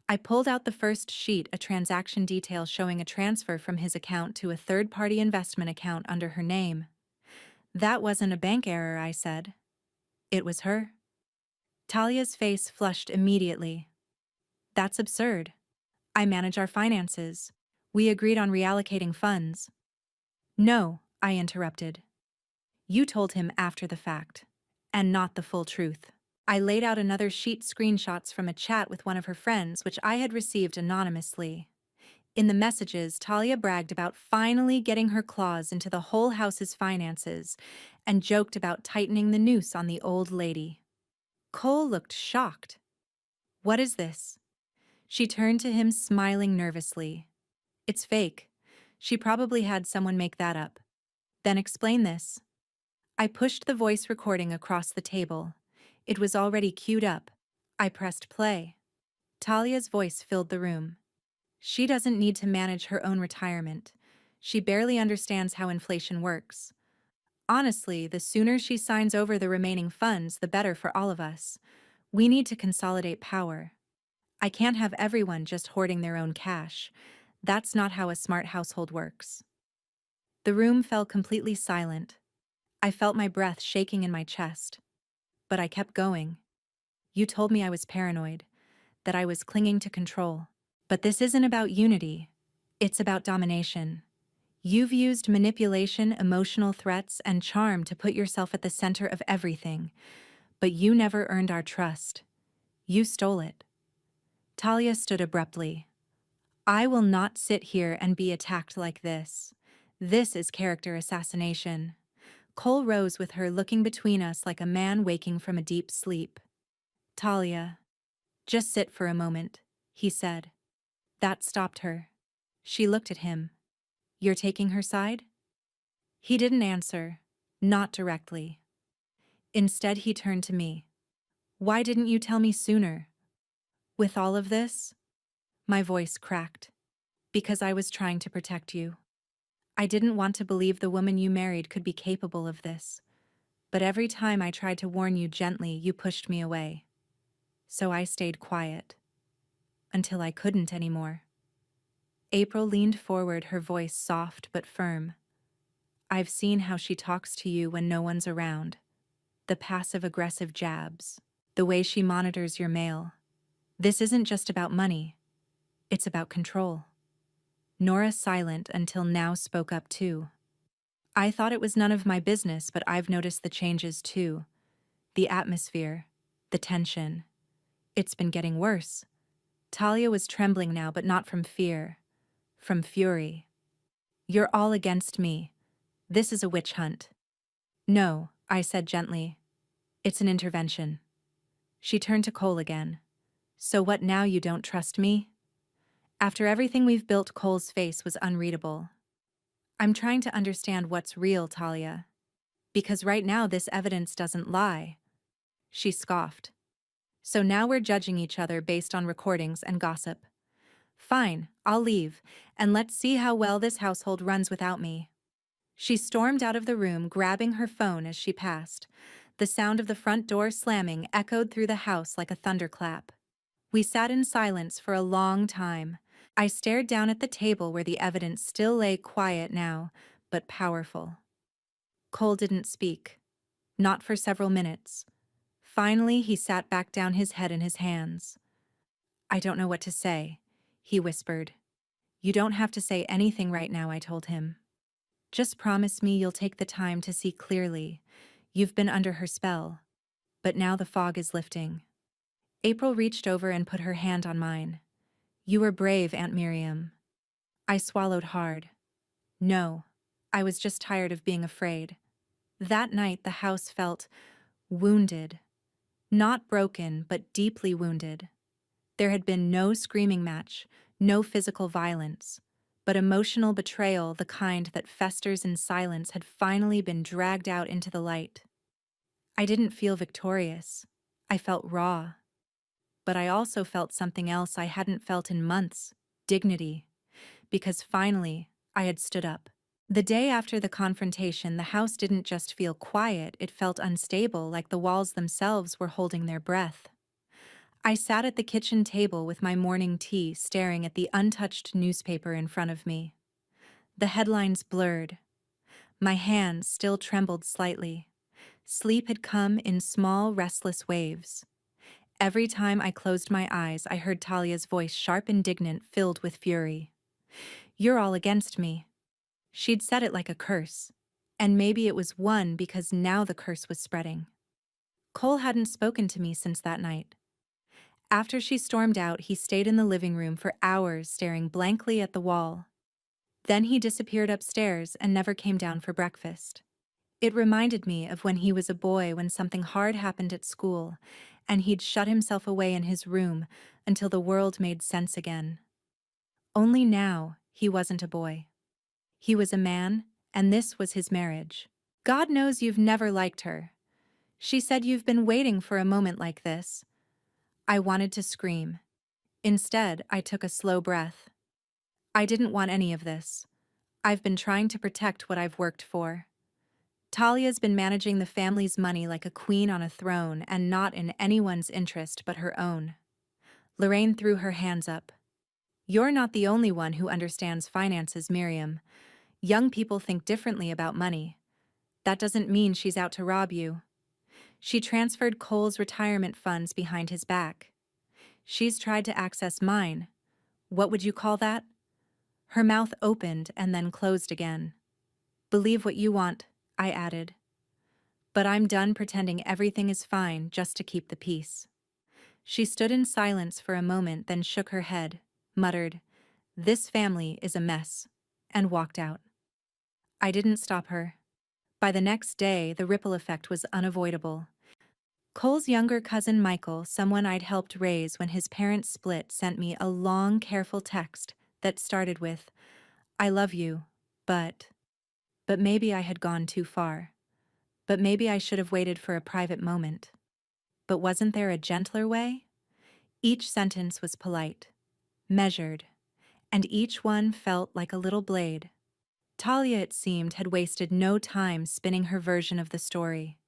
I pulled out the first sheet, a transaction detail showing a transfer from his account to a third-party investment account under her name. "That wasn't a bank error," I said. "It was her." Talia's face flushed immediately. "That's absurd. I manage our finances. We agreed on reallocating funds." "No," I interrupted. "You told him after the fact, and not the full truth." I laid out another sheet, screenshots from a chat with one of her friends which I had received anonymously. In the messages, Talia bragged about finally getting her claws into the whole house's finances and joked about tightening the noose on the old lady. Cole looked shocked. "What is this?" She turned to him, smiling nervously. "It's fake. She probably had someone make that up." "Then explain this." I pushed the voice recording across the table. It was already queued up. I pressed play. Talia's voice filled the room. "She doesn't need to manage her own retirement. She barely understands how inflation works. Honestly, the sooner she signs over the remaining funds, the better for all of us. We need to consolidate power. I can't have everyone just hoarding their own cash. That's not how a smart household works." The room fell completely silent. I felt my breath shaking in my chest. But I kept going. "You told me I was paranoid, that I was clinging to control. But this isn't about unity. It's about domination. You've used manipulation, emotional threats, and charm to put yourself at the center of everything. But you never earned our trust. You stole it." Talia stood abruptly. "I will not sit here and be attacked like this. This is character assassination." Cole rose with her, looking between us like a man waking from a deep sleep. "Talia, just sit for a moment," he said. That stopped her. She looked at him. "You're taking her side?" He didn't answer, not directly. Instead, he turned to me. "Why didn't you tell me sooner?" "With all of this?" My voice cracked. "Because I was trying to protect you. I didn't want to believe the woman you married could be capable of this. But every time I tried to warn you gently, you pushed me away. So I stayed quiet. Until I couldn't anymore." April leaned forward, her voice soft but firm. "I've seen how she talks to you when no one's around. The passive-aggressive jabs. The way she monitors your mail. This isn't just about money. It's about control." Nora, silent until now, spoke up too. "I thought it was none of my business, but I've noticed the changes too. The atmosphere. The tension. It's been getting worse." Talia was trembling now, but not from fear. From fury. "You're all against me. This is a witch hunt." "No," I said gently. "It's an intervention." She turned to Cole again. "So what now, you don't trust me?" After everything we've built, Cole's face was unreadable. "I'm trying to understand what's real, Talia. Because right now this evidence doesn't lie." She scoffed. So now we're judging each other based on recordings and gossip. Fine, I'll leave, and let's see how well this household runs without me. She stormed out of the room, grabbing her phone as she passed. The sound of the front door slamming echoed through the house like a thunderclap. We sat in silence for a long time. I stared down at the table where the evidence still lay quiet now, but powerful. Cole didn't speak. Not for several minutes. Finally, he sat back down, his head in his hands. I don't know what to say, he whispered. You don't have to say anything right now, I told him. Just promise me you'll take the time to see clearly. You've been under her spell. But now the fog is lifting. April reached over and put her hand on mine. You were brave, Aunt Miriam. I swallowed hard. No, I was just tired of being afraid. That night the house felt wounded. Not broken, but deeply wounded. There had been no screaming match, no physical violence, but emotional betrayal, the kind that festers in silence, had finally been dragged out into the light. I didn't feel victorious. I felt raw. But I also felt something else I hadn't felt in months: dignity. Because finally, I had stood up. The day after the confrontation, the house didn't just feel quiet, it felt unstable, like the walls themselves were holding their breath. I sat at the kitchen table with my morning tea, staring at the untouched newspaper in front of me. The headlines blurred. My hands still trembled slightly. Sleep had come in small, restless waves. Every time I closed my eyes, I heard Talia's voice, sharp, indignant, filled with fury. You're all against me. She'd said it like a curse. And maybe it was one, because now the curse was spreading. Cole hadn't spoken to me since that night. After she stormed out, he stayed in the living room for hours, staring blankly at the wall. Then he disappeared upstairs and never came down for breakfast. It reminded me of when he was a boy, when something hard happened at school, and he'd shut himself away in his room until the world made sense again. Only now, he wasn't a boy. He was a man, and this was his marriage. God knows you've never liked her. She said you've been waiting for a moment like this. I wanted to scream. Instead, I took a slow breath. I didn't want any of this. I've been trying to protect what I've worked for. Talia's been managing the family's money like a queen on a throne, and not in anyone's interest but her own. Lorraine threw her hands up. You're not the only one who understands finances, Miriam. Young people think differently about money. That doesn't mean she's out to rob you. She transferred Cole's retirement funds behind his back. She's tried to access mine. What would you call that? Her mouth opened and then closed again. Believe what you want, I added. But I'm done pretending everything is fine just to keep the peace. She stood in silence for a moment, then shook her head, muttered, "This family is a mess," and walked out. I didn't stop her. By the next day, the ripple effect was unavoidable. Cole's younger cousin Michael, someone I'd helped raise when his parents split, sent me a long, careful text that started with, "I love you, but maybe I had gone too far. But maybe I should have waited for a private moment. But wasn't there a gentler way?" Each sentence was polite, measured, and each one felt like a little blade. Talia, it seemed, had wasted no time spinning her version of the story.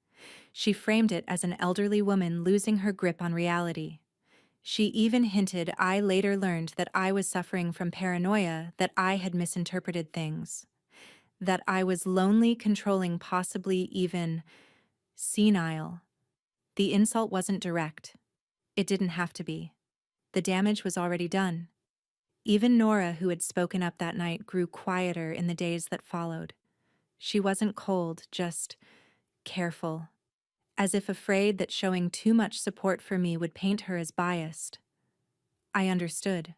She framed it as an elderly woman losing her grip on reality. She even hinted I later learned that I was suffering from paranoia, that I had misinterpreted things, that I was lonely, controlling, possibly even senile. The insult wasn't direct. It didn't have to be. The damage was already done. Even Nora, who had spoken up that night, grew quieter in the days that followed. She wasn't cold, just careful, as if afraid that showing too much support for me would paint her as biased. I understood.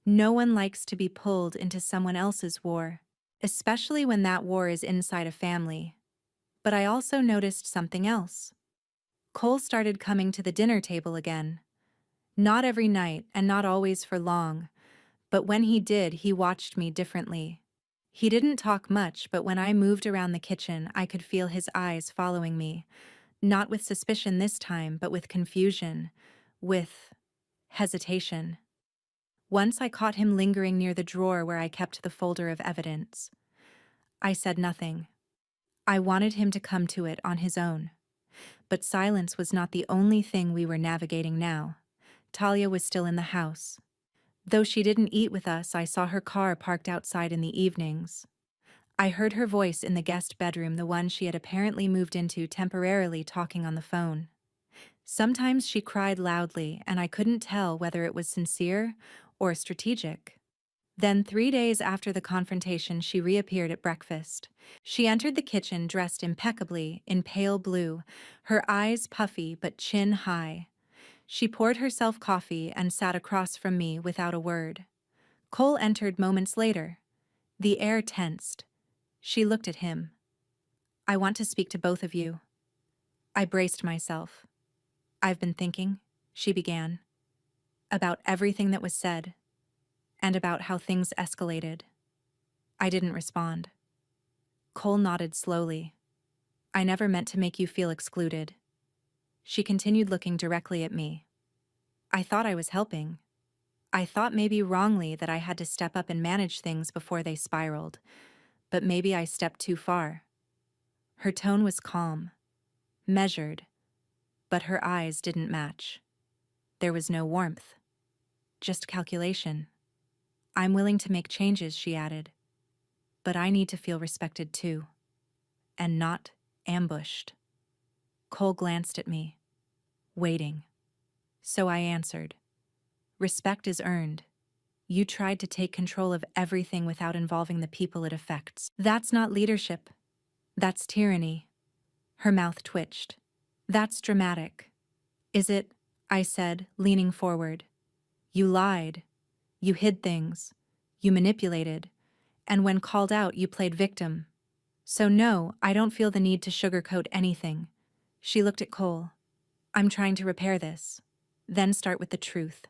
No one likes to be pulled into someone else's war, especially when that war is inside a family. But I also noticed something else. Cole started coming to the dinner table again. Not every night, and not always for long, but when he did, he watched me differently. He didn't talk much, but when I moved around the kitchen, I could feel his eyes following me, Not with suspicion this time, but with confusion, with hesitation. Once I caught him lingering near the drawer where I kept the folder of evidence. I said nothing. I wanted him to come to it on his own. But silence was not the only thing we were navigating now. Talia was still in the house. Though she didn't eat with us, I saw her car parked outside in the evenings. I heard her voice in the guest bedroom, the one she had apparently moved into temporarily, talking on the phone. Sometimes she cried loudly, and I couldn't tell whether it was sincere or strategic. Then 3 days after the confrontation, she reappeared at breakfast. She entered the kitchen dressed impeccably in pale blue, her eyes puffy but chin high. She poured herself coffee and sat across from me without a word. Cole entered moments later. The air tensed. She looked at him. "I want to speak to both of you." I braced myself. "I've been thinking," she began, "about everything that was said, and about how things escalated." I didn't respond. Cole nodded slowly. "I never meant to make you feel excluded." She continued, looking directly at me. "I thought I was helping. I thought, maybe wrongly, that I had to step up and manage things before they spiraled. But maybe I stepped too far." Her tone was calm, measured, but her eyes didn't match. There was no warmth, just calculation. "I'm willing to make changes," she added, "but I need to feel respected too, and not ambushed." Cole glanced at me, waiting. So I answered, "Respect is earned. You tried to take control of everything without involving the people it affects. That's not leadership. That's tyranny." Her mouth twitched. "That's dramatic." "Is it?" I said, leaning forward. "You lied. You hid things. You manipulated. And when called out, you played victim. So no, I don't feel the need to sugarcoat anything." She looked at Cole. "I'm trying to repair this. Then start with the truth."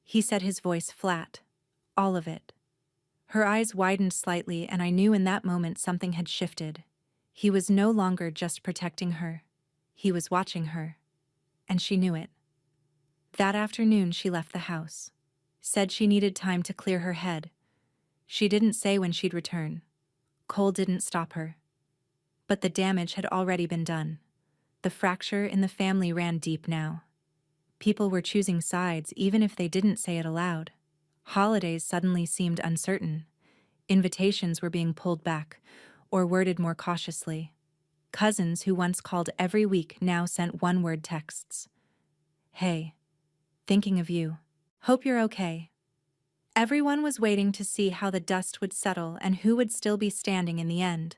He said, his voice flat. "All of it." Her eyes widened slightly, and I knew in that moment something had shifted. He was no longer just protecting her. He was watching her. And she knew it. That afternoon, she left the house. Said she needed time to clear her head. She didn't say when she'd return. Cole didn't stop her. But the damage had already been done. The fracture in the family ran deep now. People were choosing sides even if they didn't say it aloud. Holidays suddenly seemed uncertain. Invitations were being pulled back, or worded more cautiously. Cousins who once called every week now sent one-word texts. "Hey, thinking of you. Hope you're okay." Everyone was waiting to see how the dust would settle and who would still be standing in the end.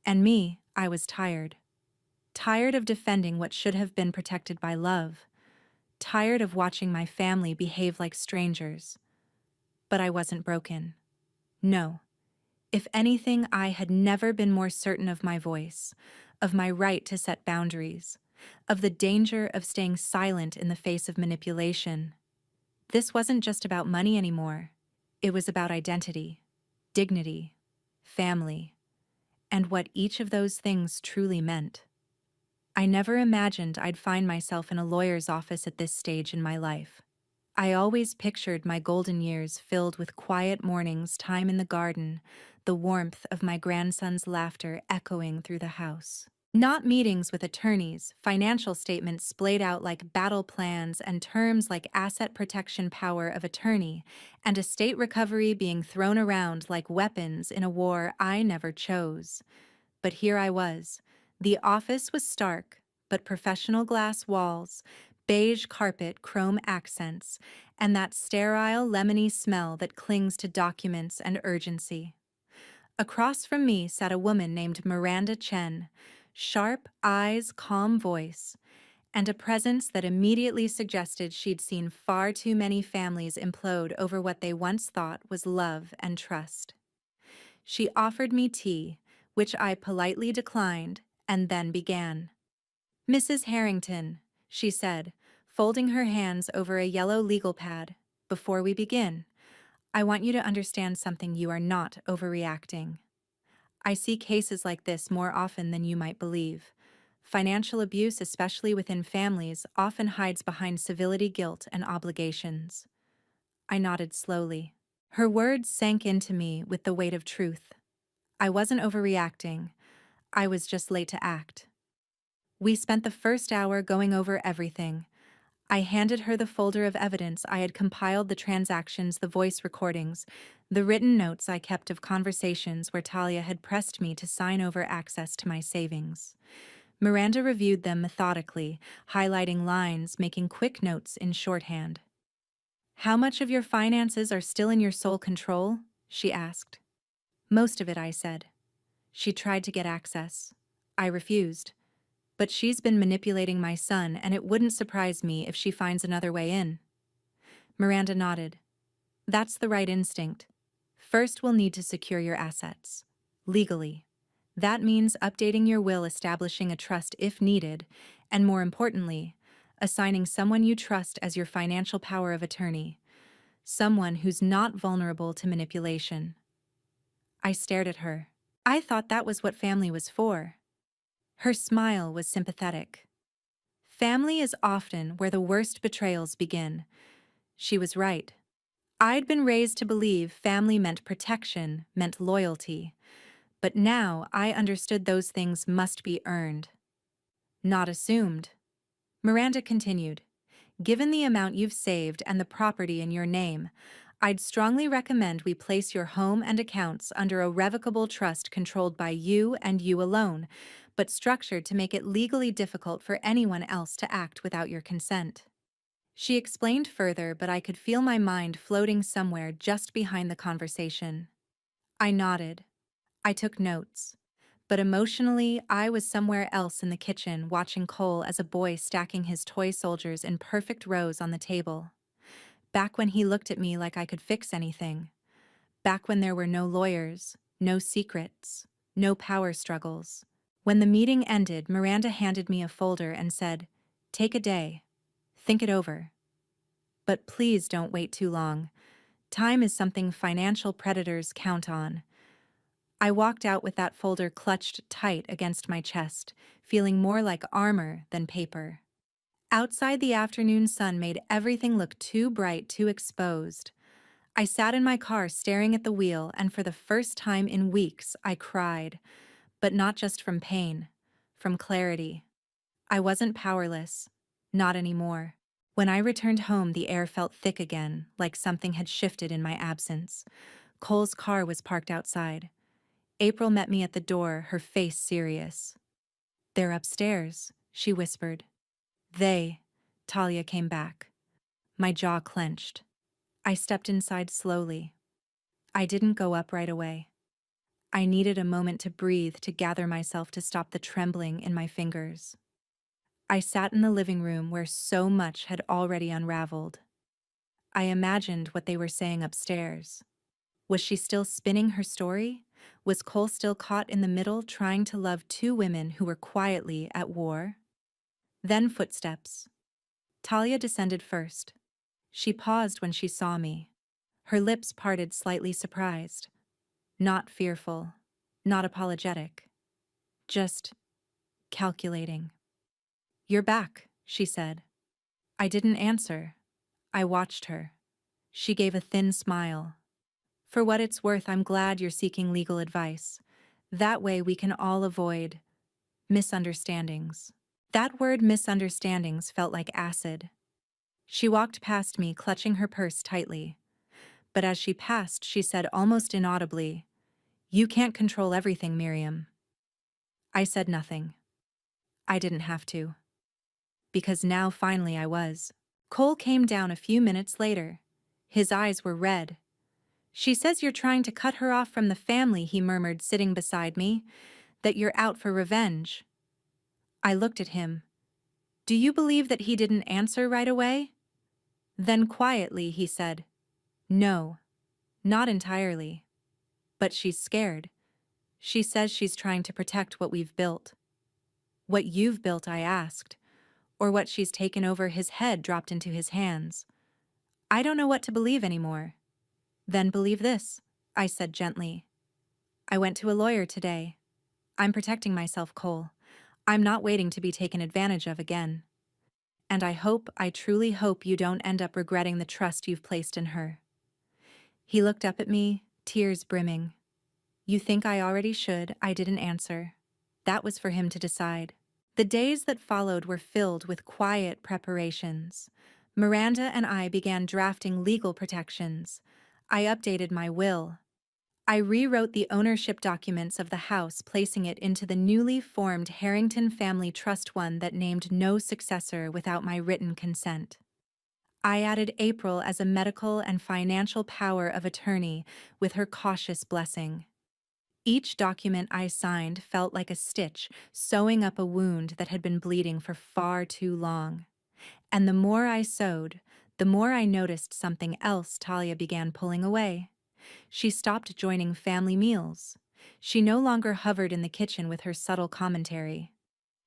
And me, I was tired. Tired of defending what should have been protected by love. Tired of watching my family behave like strangers. But I wasn't broken. No. If anything, I had never been more certain of my voice, of my right to set boundaries, of the danger of staying silent in the face of manipulation. This wasn't just about money anymore. It was about identity, dignity, family, and what each of those things truly meant. I never imagined I'd find myself in a lawyer's office at this stage in my life. I always pictured my golden years filled with quiet mornings, time in the garden, the warmth of my grandson's laughter echoing through the house. Not meetings with attorneys, financial statements splayed out like battle plans, and terms like asset protection power of attorney and estate recovery being thrown around like weapons in a war I never chose. But here I was. The office was stark, but professional glass walls, beige carpet, chrome accents, and that sterile, lemony smell that clings to documents and urgency. Across from me sat a woman named Miranda Chen, sharp eyes, calm voice, and a presence that immediately suggested she'd seen far too many families implode over what they once thought was love and trust. She offered me tea, which I politely declined, and then began. "Mrs. Harrington," she said, folding her hands over a yellow legal pad, "before we begin, I want you to understand something. You are not overreacting. I see cases like this more often than you might believe. Financial abuse, especially within families, often hides behind civility guilt and obligations. I nodded slowly. Her words sank into me with the weight of truth. I wasn't overreacting. I was just late to act. We spent the first hour going over everything. I handed her the folder of evidence I had compiled: the transactions, the voice recordings, the written notes I kept of conversations where Talia had pressed me to sign over access to my savings. Miranda reviewed them methodically, highlighting lines, making quick notes in shorthand. "How much of your finances are still in your sole control?" she asked. "Most of it," I said. She tried to get access. I refused. "But she's been manipulating my son, and it wouldn't surprise me if she finds another way in." Miranda nodded. "That's the right instinct. First, we'll need to secure your assets. Legally. That means updating your will, establishing a trust if needed, and more importantly, assigning someone you trust as your financial power of attorney. Someone who's not vulnerable to manipulation." I stared at her. I thought that was what family was for. Her smile was sympathetic. "Family is often where the worst betrayals begin." She was right. I'd been raised to believe family meant protection, meant loyalty. But now I understood those things must be earned, not assumed. Miranda continued. "Given the amount you've saved and the property in your name, I'd strongly recommend we place your home and accounts under a revocable trust controlled by you and you alone, but structured to make it legally difficult for anyone else to act without your consent." She explained further, but I could feel my mind floating somewhere just behind the conversation. I nodded. I took notes. But emotionally, I was somewhere else in the kitchen, watching Cole as a boy stacking his toy soldiers in perfect rows on the table. Back when he looked at me like I could fix anything. Back when there were no lawyers, no secrets, no power struggles. When the meeting ended, Miranda handed me a folder and said, "Take a day. Think it over. But please don't wait too long. Time is something financial predators count on." I walked out with that folder clutched tight against my chest, feeling more like armor than paper. Outside, the afternoon sun made everything look too bright, too exposed. I sat in my car staring at the wheel, and for the first time in weeks, I cried. But not just from pain, from clarity. I wasn't powerless. Not anymore. When I returned home, the air felt thick again, like something had shifted in my absence. Cole's car was parked outside. April met me at the door, her face serious. "They're upstairs," she whispered. "They." Talia came back. My jaw clenched. I stepped inside slowly. I didn't go up right away. I needed a moment to breathe, to gather myself, to stop the trembling in my fingers. I sat in the living room where so much had already unraveled. I imagined what they were saying upstairs. Was she still spinning her story? Was Cole still caught in the middle, trying to love two women who were quietly at war? Then footsteps. Talia descended first. She paused when she saw me. Her lips parted, slightly surprised. Not fearful, not apologetic. Just calculating. "You're back," she said. I didn't answer. I watched her. She gave a thin smile. "For what it's worth, I'm glad you're seeking legal advice. That way we can all avoid misunderstandings." That word, misunderstandings, felt like acid. She walked past me, clutching her purse tightly. But as she passed, she said almost inaudibly, "You can't control everything, Miriam." I said nothing. I didn't have to. Because now finally I was. Cole came down a few minutes later. His eyes were red. "She says you're trying to cut her off from the family," he murmured, sitting beside me. "That you're out for revenge." I looked at him. "Do you believe that he didn't answer right away?" Then quietly he said, "No, not entirely. But she's scared. She says she's trying to protect what we've built." "What you've built?" I asked. "Or what she's taken over?" His head dropped into his hands. "I don't know what to believe anymore." "Then believe this," I said gently. "I went to a lawyer today. I'm protecting myself, Cole. I'm not waiting to be taken advantage of again. And I truly hope you don't end up regretting the trust you've placed in her." He looked up at me, tears brimming. "You think I already should?" I didn't answer. That was for him to decide. The days that followed were filled with quiet preparations. Miranda and I began drafting legal protections. I updated my will. I rewrote the ownership documents of the house, placing it into the newly formed Harrington Family Trust, one that named no successor without my written consent. I added April as a medical and financial power of attorney with her cautious blessing. Each document I signed felt like a stitch sewing up a wound that had been bleeding for far too long. And the more I sewed, the more I noticed something else. Talia began pulling away. She stopped joining family meals. She no longer hovered in the kitchen with her subtle commentary.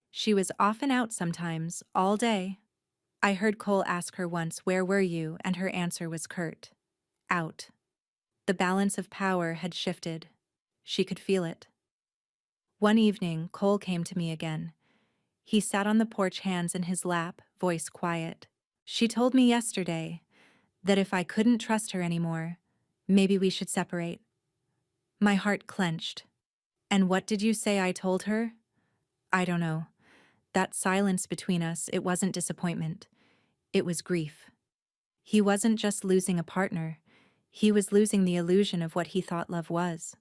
She was often out sometimes, all day. I heard Cole ask her once, "Where were you?" and her answer was curt. "Out." The balance of power had shifted. She could feel it. One evening, Cole came to me again. He sat on the porch, hands in his lap, voice quiet. "She told me yesterday that if I couldn't trust her anymore, maybe we should separate." My heart clenched. "And what did you say I told her?" "I don't know. That silence between us, it wasn't disappointment. It was grief." He wasn't just losing a partner. He was losing the illusion of what he thought love was.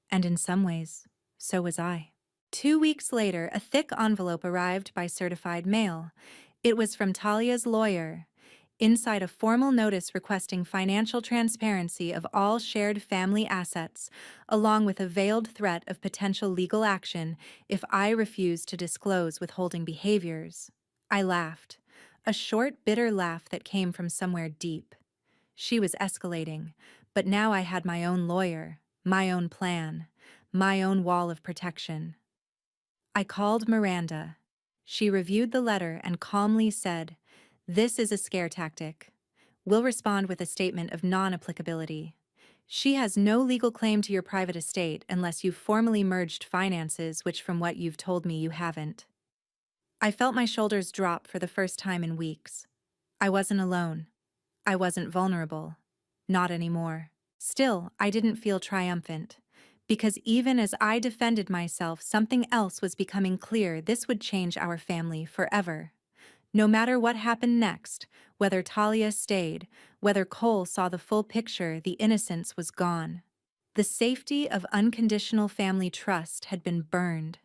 And in some ways, so was I. 2 weeks later, a thick envelope arrived by certified mail. It was from Talia's lawyer. Inside, a formal notice requesting financial transparency of all shared family assets, along with a veiled threat of potential legal action if I refused to disclose withholding behaviors. I laughed, a short, bitter laugh that came from somewhere deep. She was escalating, but now I had my own lawyer, my own plan, my own wall of protection. I called Miranda. She reviewed the letter and calmly said, "This is a scare tactic. We'll respond with a statement of non-applicability. She has no legal claim to your private estate unless you've formally merged finances, which from what you've told me you haven't." I felt my shoulders drop for the first time in weeks. I wasn't alone. I wasn't vulnerable. Not anymore. Still, I didn't feel triumphant. Because even as I defended myself, something else was becoming clear. This would change our family forever. No matter what happened next, whether Talia stayed, whether Cole saw the full picture, the innocence was gone. The safety of unconditional family trust had been burned.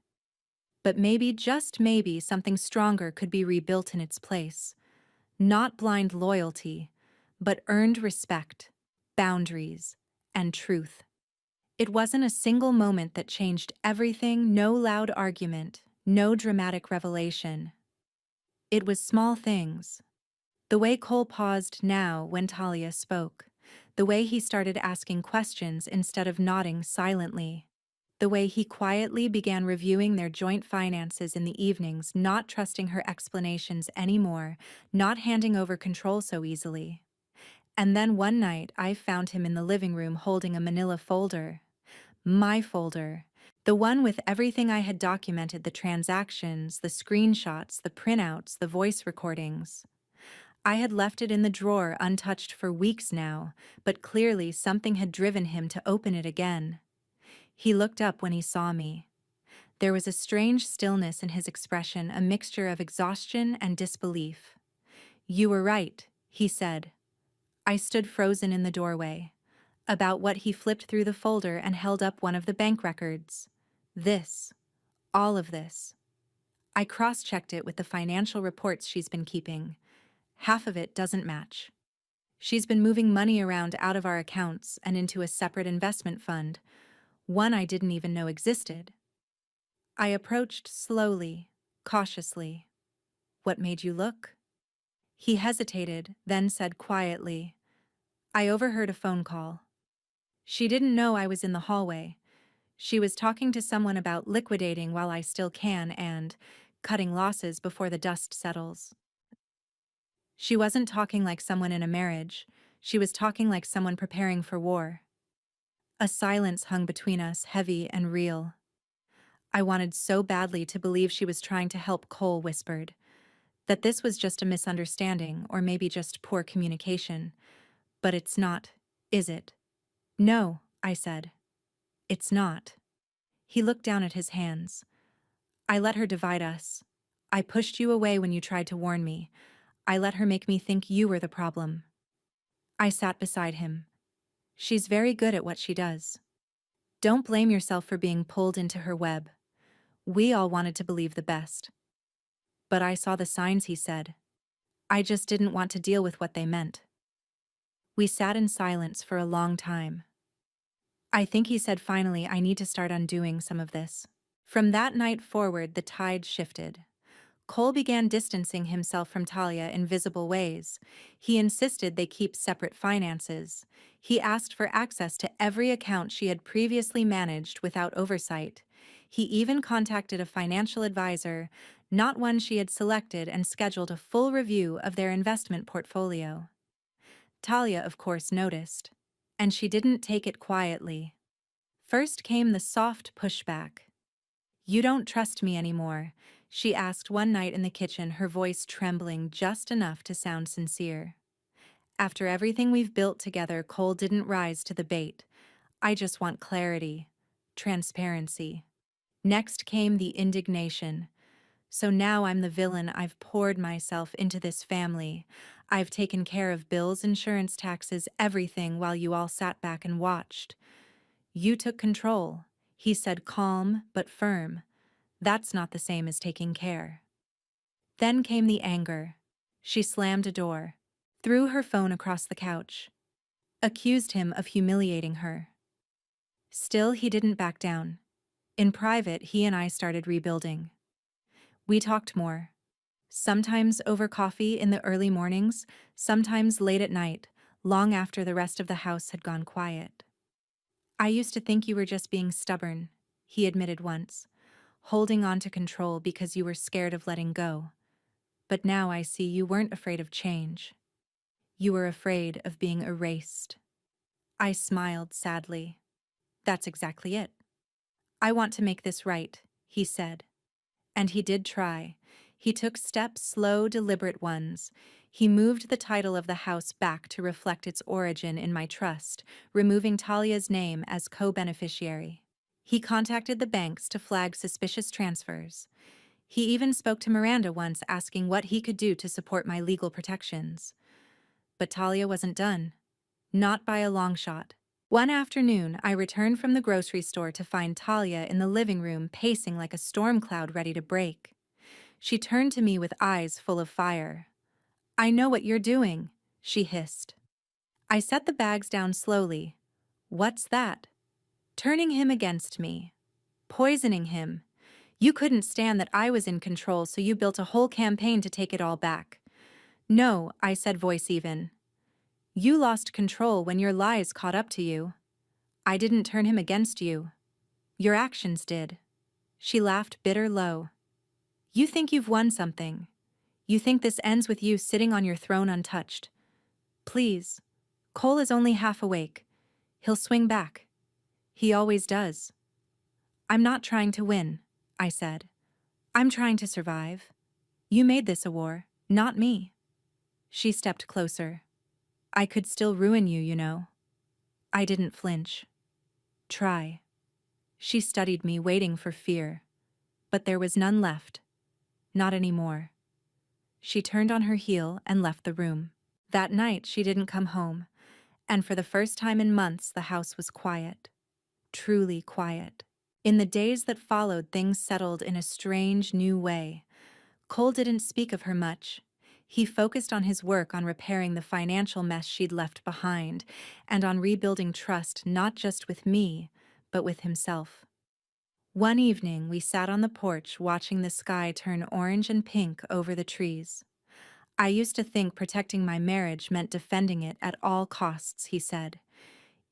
But maybe, just maybe, something stronger could be rebuilt in its place. Not blind loyalty, but earned respect, boundaries, and truth. It wasn't a single moment that changed everything, no loud argument, no dramatic revelation. It was small things. The way Cole paused now when Talia spoke. The way he started asking questions instead of nodding silently. The way he quietly began reviewing their joint finances in the evenings, not trusting her explanations anymore, not handing over control so easily. And then one night, I found him in the living room holding a manila folder. My folder. The one with everything I had documented, the transactions, the screenshots, the printouts, the voice recordings. I had left it in the drawer untouched for weeks now, but clearly something had driven him to open it again. He looked up when he saw me. There was a strange stillness in his expression, a mixture of exhaustion and disbelief. "You were right," he said. I stood frozen in the doorway. About what? He flipped through the folder and held up one of the bank records. "This. All of this." I cross-checked it with the financial reports she's been keeping. Half of it doesn't match. She's been moving money around out of our accounts and into a separate investment fund, one I didn't even know existed. I approached slowly, cautiously. "What made you look?" He hesitated, then said quietly, "I overheard a phone call." She didn't know I was in the hallway. She was talking to someone about liquidating while I still can and cutting losses before the dust settles. She wasn't talking like someone in a marriage. She was talking like someone preparing for war. A silence hung between us, heavy and real. I wanted so badly to believe she was trying to help. Cole whispered. That this was just a misunderstanding or maybe just poor communication. But it's not, is it? No, I said. It's not. He looked down at his hands. I let her divide us. I pushed you away when you tried to warn me. I let her make me think you were the problem. I sat beside him. She's very good at what she does. Don't blame yourself for being pulled into her web. We all wanted to believe the best. But I saw the signs, he said. I just didn't want to deal with what they meant. We sat in silence for a long time. I think he said finally, I need to start undoing some of this. From that night forward, the tide shifted. Cole began distancing himself from Talia in visible ways. He insisted they keep separate finances. He asked for access to every account she had previously managed without oversight. He even contacted a financial advisor, not one she had selected, and scheduled a full review of their investment portfolio. Talia, of course, noticed. And she didn't take it quietly. First came the soft pushback. You don't trust me anymore, she asked one night in the kitchen, her voice trembling just enough to sound sincere. After everything we've built together, Cole didn't rise to the bait. I just want clarity, transparency. Next came the indignation. So now I'm the villain. I've poured myself into this family. I've taken care of bills, insurance, taxes, everything while you all sat back and watched. You took control, he said, calm but firm. That's not the same as taking care. Then came the anger. She slammed a door, threw her phone across the couch, accused him of humiliating her. Still, he didn't back down. In private, he and I started rebuilding. We talked more. Sometimes over coffee in the early mornings, sometimes late at night, long after the rest of the house had gone quiet. I used to think you were just being stubborn, he admitted once, holding on to control because you were scared of letting go. But now I see you weren't afraid of change. You were afraid of being erased. I smiled sadly. That's exactly it. I want to make this right, he said. And he did try. He took steps, slow, deliberate ones. He moved the title of the house back to reflect its origin in my trust, removing Talia's name as co-beneficiary. He contacted the banks to flag suspicious transfers. He even spoke to Miranda once, asking what he could do to support my legal protections. But Talia wasn't done. Not by a long shot. One afternoon, I returned from the grocery store to find Talia in the living room, pacing like a storm cloud ready to break. She turned to me with eyes full of fire. I know what you're doing, she hissed. I set the bags down slowly. What's that? Turning him against me. Poisoning him. You couldn't stand that I was in control, so you built a whole campaign to take it all back. No, I said, voice even. You lost control when your lies caught up to you. I didn't turn him against you. Your actions did. She laughed bitter low. You think you've won something. You think this ends with you sitting on your throne untouched. Please. Cole is only half awake. He'll swing back. He always does. I'm not trying to win, I said. I'm trying to survive. You made this a war, not me. She stepped closer. I could still ruin you, you know. I didn't flinch. Try. She studied me, waiting for fear. But there was none left. Not anymore. She turned on her heel and left the room. That night she didn't come home, and for the first time in months the house was quiet. Truly quiet. In the days that followed, things settled in a strange new way. Cole didn't speak of her much. He focused on his work, on repairing the financial mess she'd left behind, and on rebuilding trust not just with me, but with himself. One evening, we sat on the porch watching the sky turn orange and pink over the trees. I used to think protecting my marriage meant defending it at all costs, he said,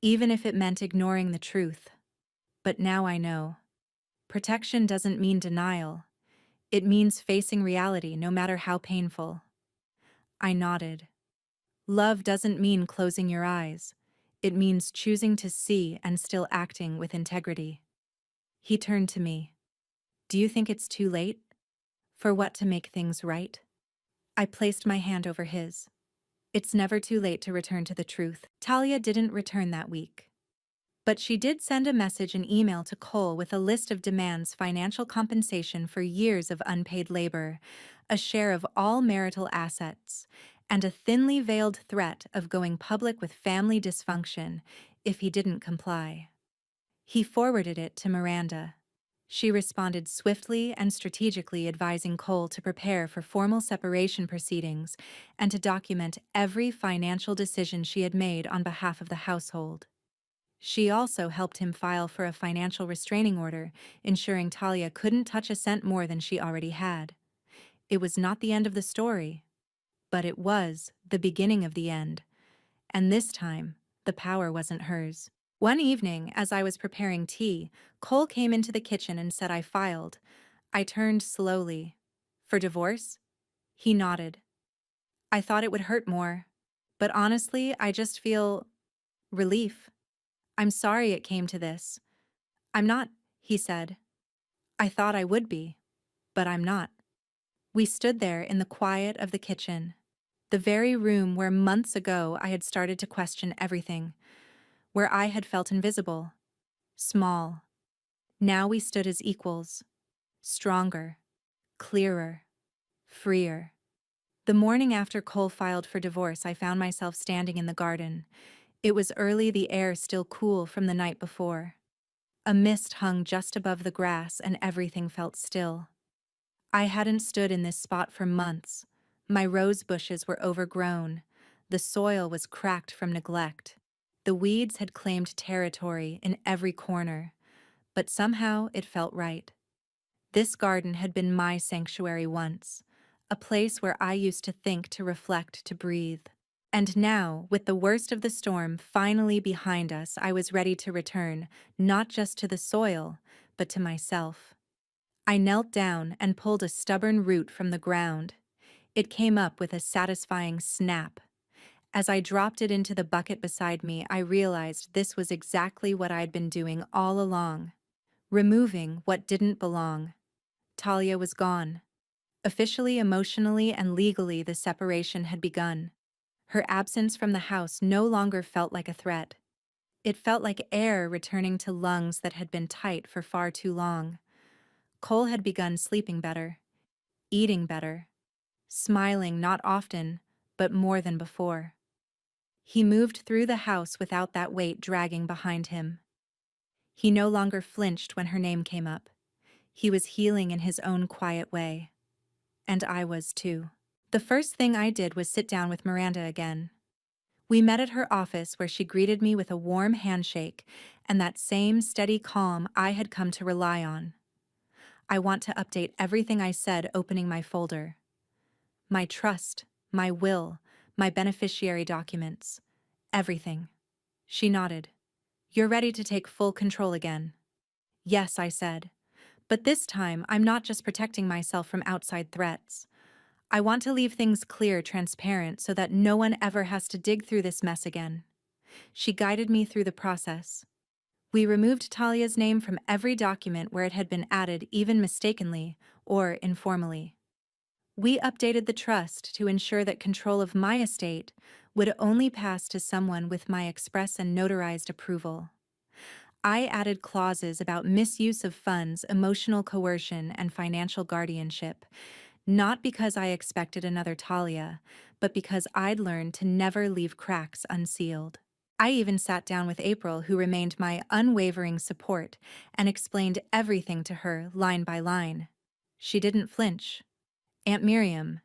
even if it meant ignoring the truth. But now I know. Protection doesn't mean denial. It means facing reality, no matter how painful. I nodded. Love doesn't mean closing your eyes. It means choosing to see and still acting with integrity. He turned to me. Do you think it's too late? For what to make things right? I placed my hand over his. It's never too late to return to the truth. Talia didn't return that week. But she did send a message and email to Cole with a list of demands: financial compensation for years of unpaid labor, a share of all marital assets, and a thinly veiled threat of going public with family dysfunction if he didn't comply. He forwarded it to Miranda. She responded swiftly and strategically, advising Cole to prepare for formal separation proceedings and to document every financial decision she had made on behalf of the household. She also helped him file for a financial restraining order, ensuring Talia couldn't touch a cent more than she already had. It was not the end of the story, but it was the beginning of the end, and this time, the power wasn't hers. One evening, as I was preparing tea, Cole came into the kitchen and said I filed. I turned slowly. For divorce? He nodded. I thought it would hurt more, but honestly, I just feel relief. I'm sorry it came to this. I'm not, he said. I thought I would be, but I'm not. We stood there in the quiet of the kitchen, the very room where months ago I had started to question everything, where I had felt invisible, small. Now we stood as equals, stronger, clearer, freer. The morning after Cole filed for divorce, I found myself standing in the garden. It was early, the air still cool from the night before. A mist hung just above the grass and everything felt still. I hadn't stood in this spot for months. My rose bushes were overgrown. The soil was cracked from neglect. The weeds had claimed territory in every corner, but somehow it felt right. This garden had been my sanctuary once, a place where I used to think, to reflect, to breathe. And now, with the worst of the storm finally behind us, I was ready to return, not just to the soil, but to myself. I knelt down and pulled a stubborn root from the ground. It came up with a satisfying snap. As I dropped it into the bucket beside me, I realized this was exactly what I'd been doing all along, removing what didn't belong. Talia was gone. Officially, emotionally, and legally, the separation had begun. Her absence from the house no longer felt like a threat. It felt like air returning to lungs that had been tight for far too long. Cole had begun sleeping better, eating better, smiling not often, but more than before. He moved through the house without that weight dragging behind him. He no longer flinched when her name came up. He was healing in his own quiet way. And I was too. The first thing I did was sit down with Miranda again. We met at her office, where she greeted me with a warm handshake and that same steady calm I had come to rely on. I want to update everything I said, opening my folder. My trust, my will, my beneficiary documents, everything. She nodded. You're ready to take full control again. Yes, I said. But this time, I'm not just protecting myself from outside threats. I want to leave things clear, transparent, so that no one ever has to dig through this mess again. She guided me through the process. We removed Talia's name from every document where it had been added, even mistakenly or informally. We updated the trust to ensure that control of my estate would only pass to someone with my express and notarized approval. I added clauses about misuse of funds, emotional coercion, and financial guardianship, not because I expected another Talia, but because I'd learned to never leave cracks unsealed. I even sat down with April, who remained my unwavering support, and explained everything to her, line by line. She didn't flinch. Aunt Miriam,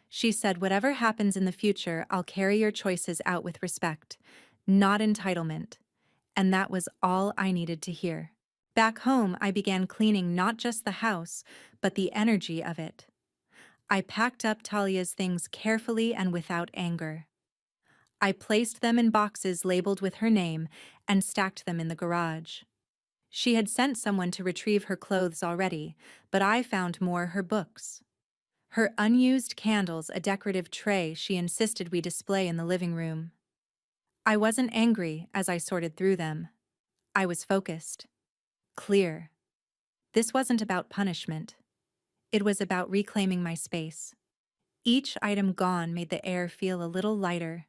she said, whatever happens in the future, I'll carry your choices out with respect, not entitlement. And that was all I needed to hear. Back home, I began cleaning not just the house, but the energy of it. I packed up Talia's things carefully and without anger. I placed them in boxes labeled with her name and stacked them in the garage. She had sent someone to retrieve her clothes already, but I found more: her books, her unused candles, a decorative tray she insisted we display in the living room. I wasn't angry as I sorted through them. I was focused, clear. This wasn't about punishment. It was about reclaiming my space. Each item gone made the air feel a little lighter.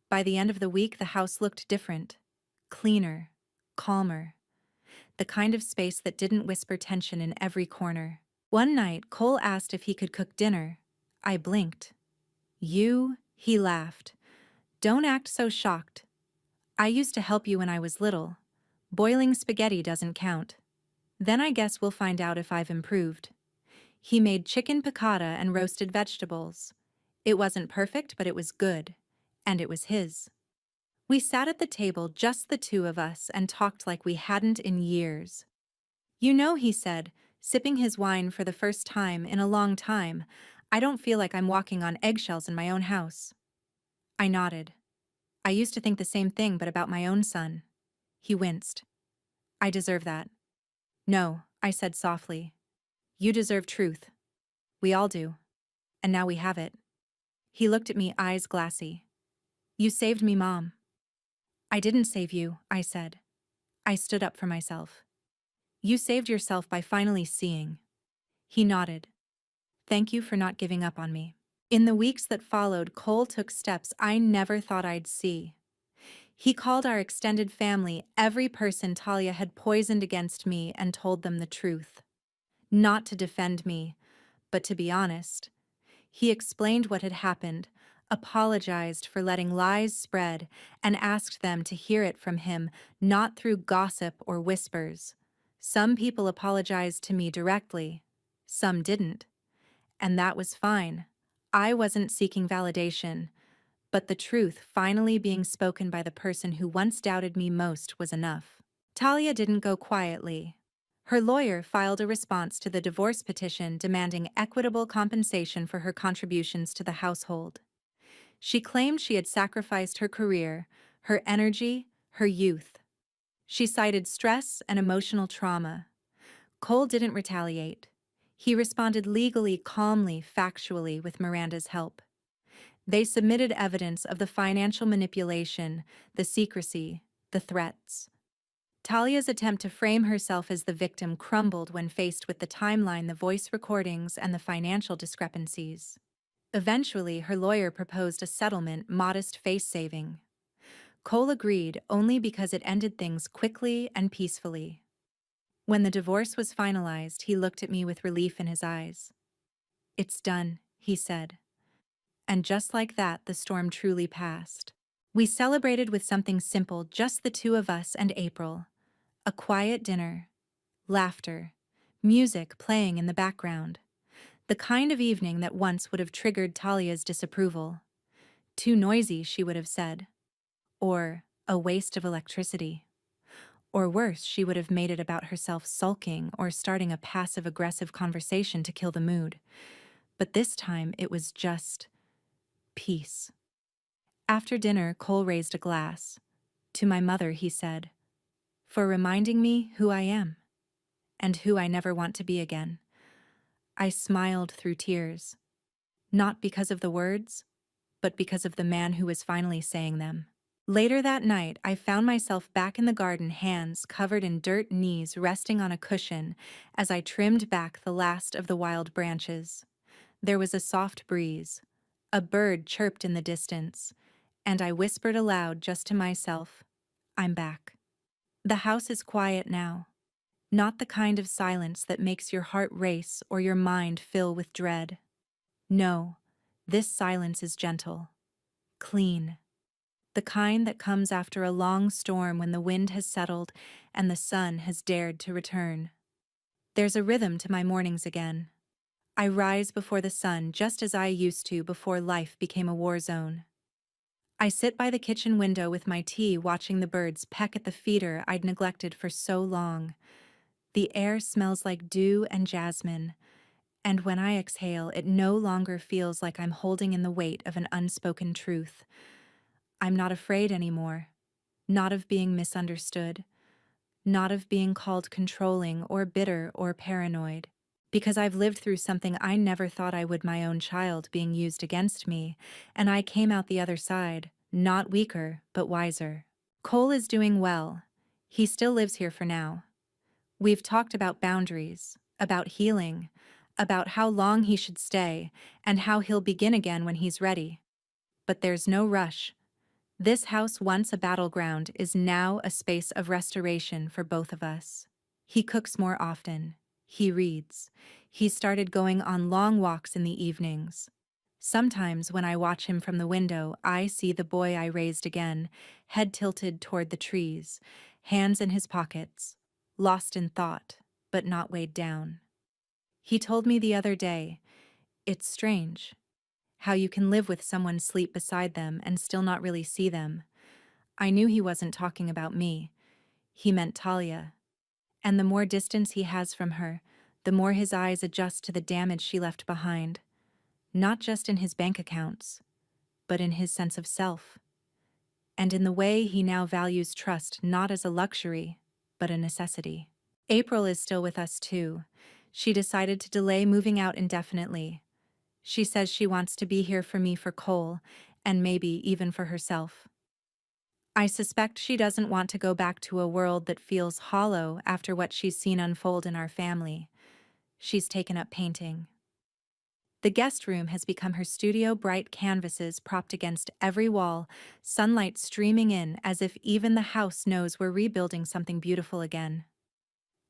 By the end of the week, the house looked different. Cleaner, calmer. The kind of space that didn't whisper tension in every corner. One night, Cole asked if he could cook dinner. I blinked. You? He laughed. Don't act so shocked. I used to help you when I was little. Boiling spaghetti doesn't count. Then I guess we'll find out if I've improved. He made chicken piccata and roasted vegetables. It wasn't perfect, but it was good. And it was his. We sat at the table, just the two of us, and talked like we hadn't in years. You know, he said, sipping his wine for the first time in a long time, I don't feel like I'm walking on eggshells in my own house. I nodded. I used to think the same thing, but about my own son. He winced. I deserve that. No, I said softly. You deserve truth. We all do. And now we have it. He looked at me, eyes glassy. You saved me, Mom. I didn't save you, I said. I stood up for myself. You saved yourself by finally seeing. He nodded. Thank you for not giving up on me. In the weeks that followed, Cole took steps I never thought I'd see. He called our extended family, every person Talia had poisoned against me, and told them the truth. Not to defend me, but to be honest. He explained what had happened, apologized for letting lies spread, and asked them to hear it from him, not through gossip or whispers. Some people apologized to me directly. Some didn't. And that was fine. I wasn't seeking validation, but the truth finally being spoken by the person who once doubted me most was enough. Talia didn't go quietly. Her lawyer filed a response to the divorce petition demanding equitable compensation for her contributions to the household. She claimed she had sacrificed her career, her energy, her youth. She cited stress and emotional trauma. Cole didn't retaliate. He responded legally, calmly, factually, with Miranda's help. They submitted evidence of the financial manipulation, the secrecy, the threats. Talia's attempt to frame herself as the victim crumbled when faced with the timeline, the voice recordings, and the financial discrepancies. Eventually, her lawyer proposed a settlement, modest face-saving. Cole agreed only because it ended things quickly and peacefully. When the divorce was finalized, he looked at me with relief in his eyes. It's done, he said. And just like that, the storm truly passed. We celebrated with something simple, just the two of us and April. A quiet dinner, laughter, music playing in the background. The kind of evening that once would have triggered Talia's disapproval. Too noisy, she would have said. Or a waste of electricity. Or worse, she would have made it about herself sulking or starting a passive-aggressive conversation to kill the mood. But this time it was just peace. After dinner, Cole raised a glass. To my mother, he said, for reminding me who I am, and who I never want to be again. I smiled through tears. Not because of the words, but because of the man who was finally saying them. Later that night, I found myself back in the garden, hands covered in dirt, knees resting on a cushion as I trimmed back the last of the wild branches. There was a soft breeze. A bird chirped in the distance, and I whispered aloud just to myself, I'm back. The house is quiet now. Not the kind of silence that makes your heart race or your mind fill with dread. No, this silence is gentle, clean. The kind that comes after a long storm when the wind has settled and the sun has dared to return. There's a rhythm to my mornings again. I rise before the sun just as I used to before life became a war zone. I sit by the kitchen window with my tea, watching the birds peck at the feeder I'd neglected for so long. The air smells like dew and jasmine, and when I exhale, it no longer feels like I'm holding in the weight of an unspoken truth. I'm not afraid anymore, not of being misunderstood, not of being called controlling or bitter or paranoid. Because I've lived through something I never thought I would, my own child being used against me, and I came out the other side, not weaker, but wiser. Cole is doing well. He still lives here for now. We've talked about boundaries, about healing, about how long he should stay, and how he'll begin again when he's ready. But there's no rush. This house, once a battleground, is now a space of restoration for both of us. He cooks more often. He reads. He started going on long walks in the evenings. Sometimes when I watch him from the window, I see the boy I raised again, head tilted toward the trees, hands in his pockets, lost in thought, but not weighed down. He told me the other day, it's strange how you can live with someone sleep beside them and still not really see them. I knew he wasn't talking about me. He meant Talia. And the more distance he has from her, the more his eyes adjust to the damage she left behind. Not just in his bank accounts, but in his sense of self. And in the way he now values trust not as a luxury, but a necessity. April is still with us too. She decided to delay moving out indefinitely. She says she wants to be here for me for Cole, and maybe even for herself. I suspect she doesn't want to go back to a world that feels hollow after what she's seen unfold in our family. She's taken up painting. The guest room has become her studio, bright canvases propped against every wall, sunlight streaming in as if even the house knows we're rebuilding something beautiful again.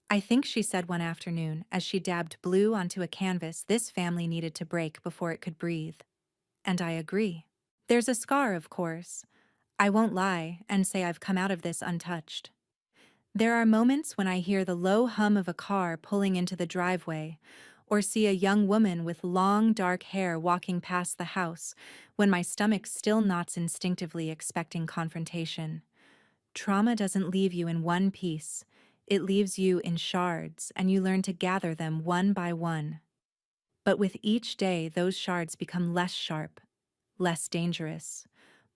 I think she said one afternoon, as she dabbed blue onto a canvas, this family needed to break before it could breathe. And I agree. There's a scar, of course. I won't lie and say I've come out of this untouched. There are moments when I hear the low hum of a car pulling into the driveway, or see a young woman with long, dark hair walking past the house, when my stomach still knots instinctively expecting confrontation. Trauma doesn't leave you in one piece. It leaves you in shards, and you learn to gather them one by one. But with each day, those shards become less sharp, less dangerous,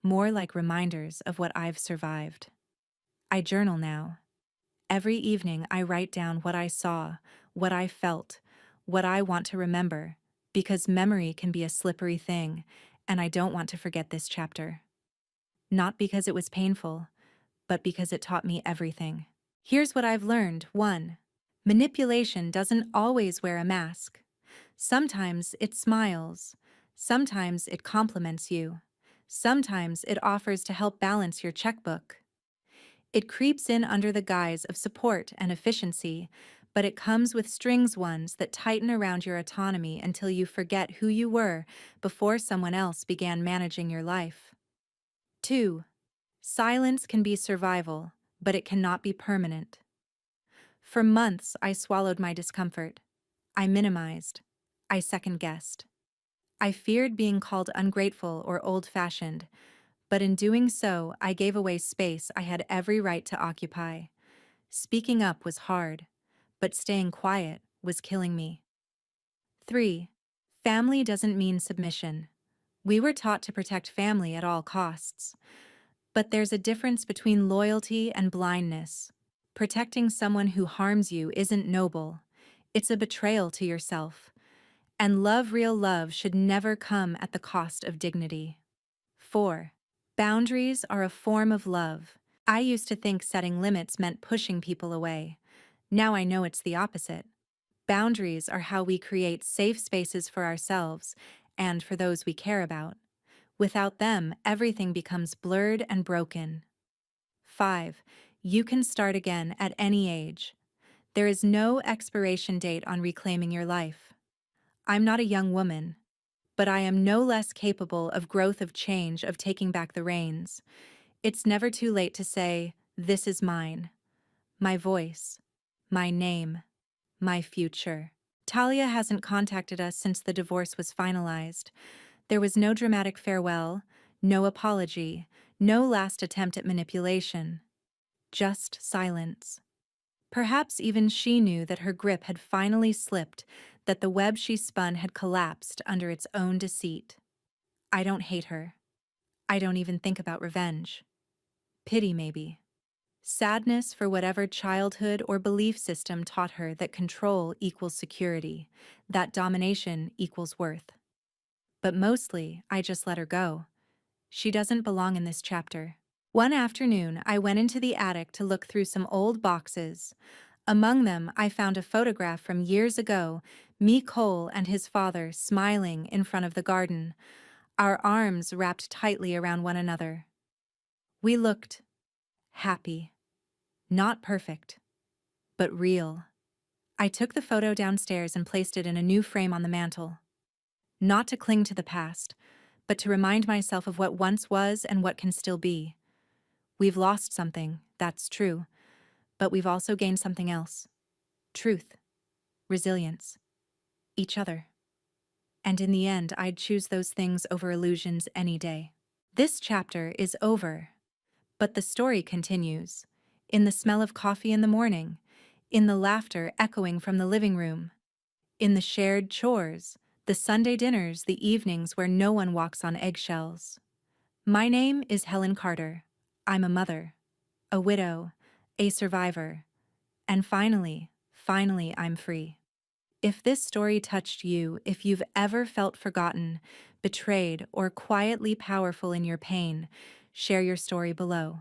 more like reminders of what I've survived. I journal now. Every evening I write down what I saw, what I felt, what I want to remember, because memory can be a slippery thing, and I don't want to forget this chapter. Not because it was painful, but because it taught me everything. Here's what I've learned. 1. Manipulation doesn't always wear a mask. Sometimes it smiles. Sometimes it compliments you. Sometimes it offers to help balance your checkbook. It creeps in under the guise of support and efficiency, but it comes with strings, ones that tighten around your autonomy until you forget who you were before someone else began managing your life. 2. Silence can be survival, but it cannot be permanent. For months, I swallowed my discomfort. I minimized. I second-guessed. I feared being called ungrateful or old-fashioned, but in doing so, I gave away space I had every right to occupy. Speaking up was hard, but staying quiet was killing me. 3. Family doesn't mean submission. We were taught to protect family at all costs. But there's a difference between loyalty and blindness. Protecting someone who harms you isn't noble. It's a betrayal to yourself. And love, real love, should never come at the cost of dignity. 4. Boundaries are a form of love. I used to think setting limits meant pushing people away. Now I know it's the opposite. Boundaries are how we create safe spaces for ourselves and for those we care about. Without them, everything becomes blurred and broken. 5. You can start again at any age. There is no expiration date on reclaiming your life. I'm not a young woman, but I am no less capable of growth, of change, of taking back the reins. It's never too late to say, this is mine. My voice. My name. My future. Talia hasn't contacted us since the divorce was finalized. There was no dramatic farewell, no apology, no last attempt at manipulation. Just silence. Perhaps even she knew that her grip had finally slipped, that the web she spun had collapsed under its own deceit. I don't hate her. I don't even think about revenge. Pity, maybe. Sadness for whatever childhood or belief system taught her that control equals security, that domination equals worth. But mostly, I just let her go. She doesn't belong in this chapter. One afternoon, I went into the attic to look through some old boxes. Among them, I found a photograph from years ago, me Cole and his father smiling in front of the garden, our arms wrapped tightly around one another. We looked happy, not perfect, but real. I took the photo downstairs and placed it in a new frame on the mantel. Not to cling to the past, but to remind myself of what once was and what can still be. We've lost something, that's true, but we've also gained something else. Truth, resilience, each other. And in the end, I'd choose those things over illusions any day. This chapter is over, but the story continues. In the smell of coffee in the morning, in the laughter echoing from the living room, in the shared chores, the Sunday dinners, the evenings where no one walks on eggshells. My name is Helen Carter. I'm a mother, a widow, a survivor, and finally, I'm free. If this story touched you, if you've ever felt forgotten, betrayed, or quietly powerful in your pain, share your story below.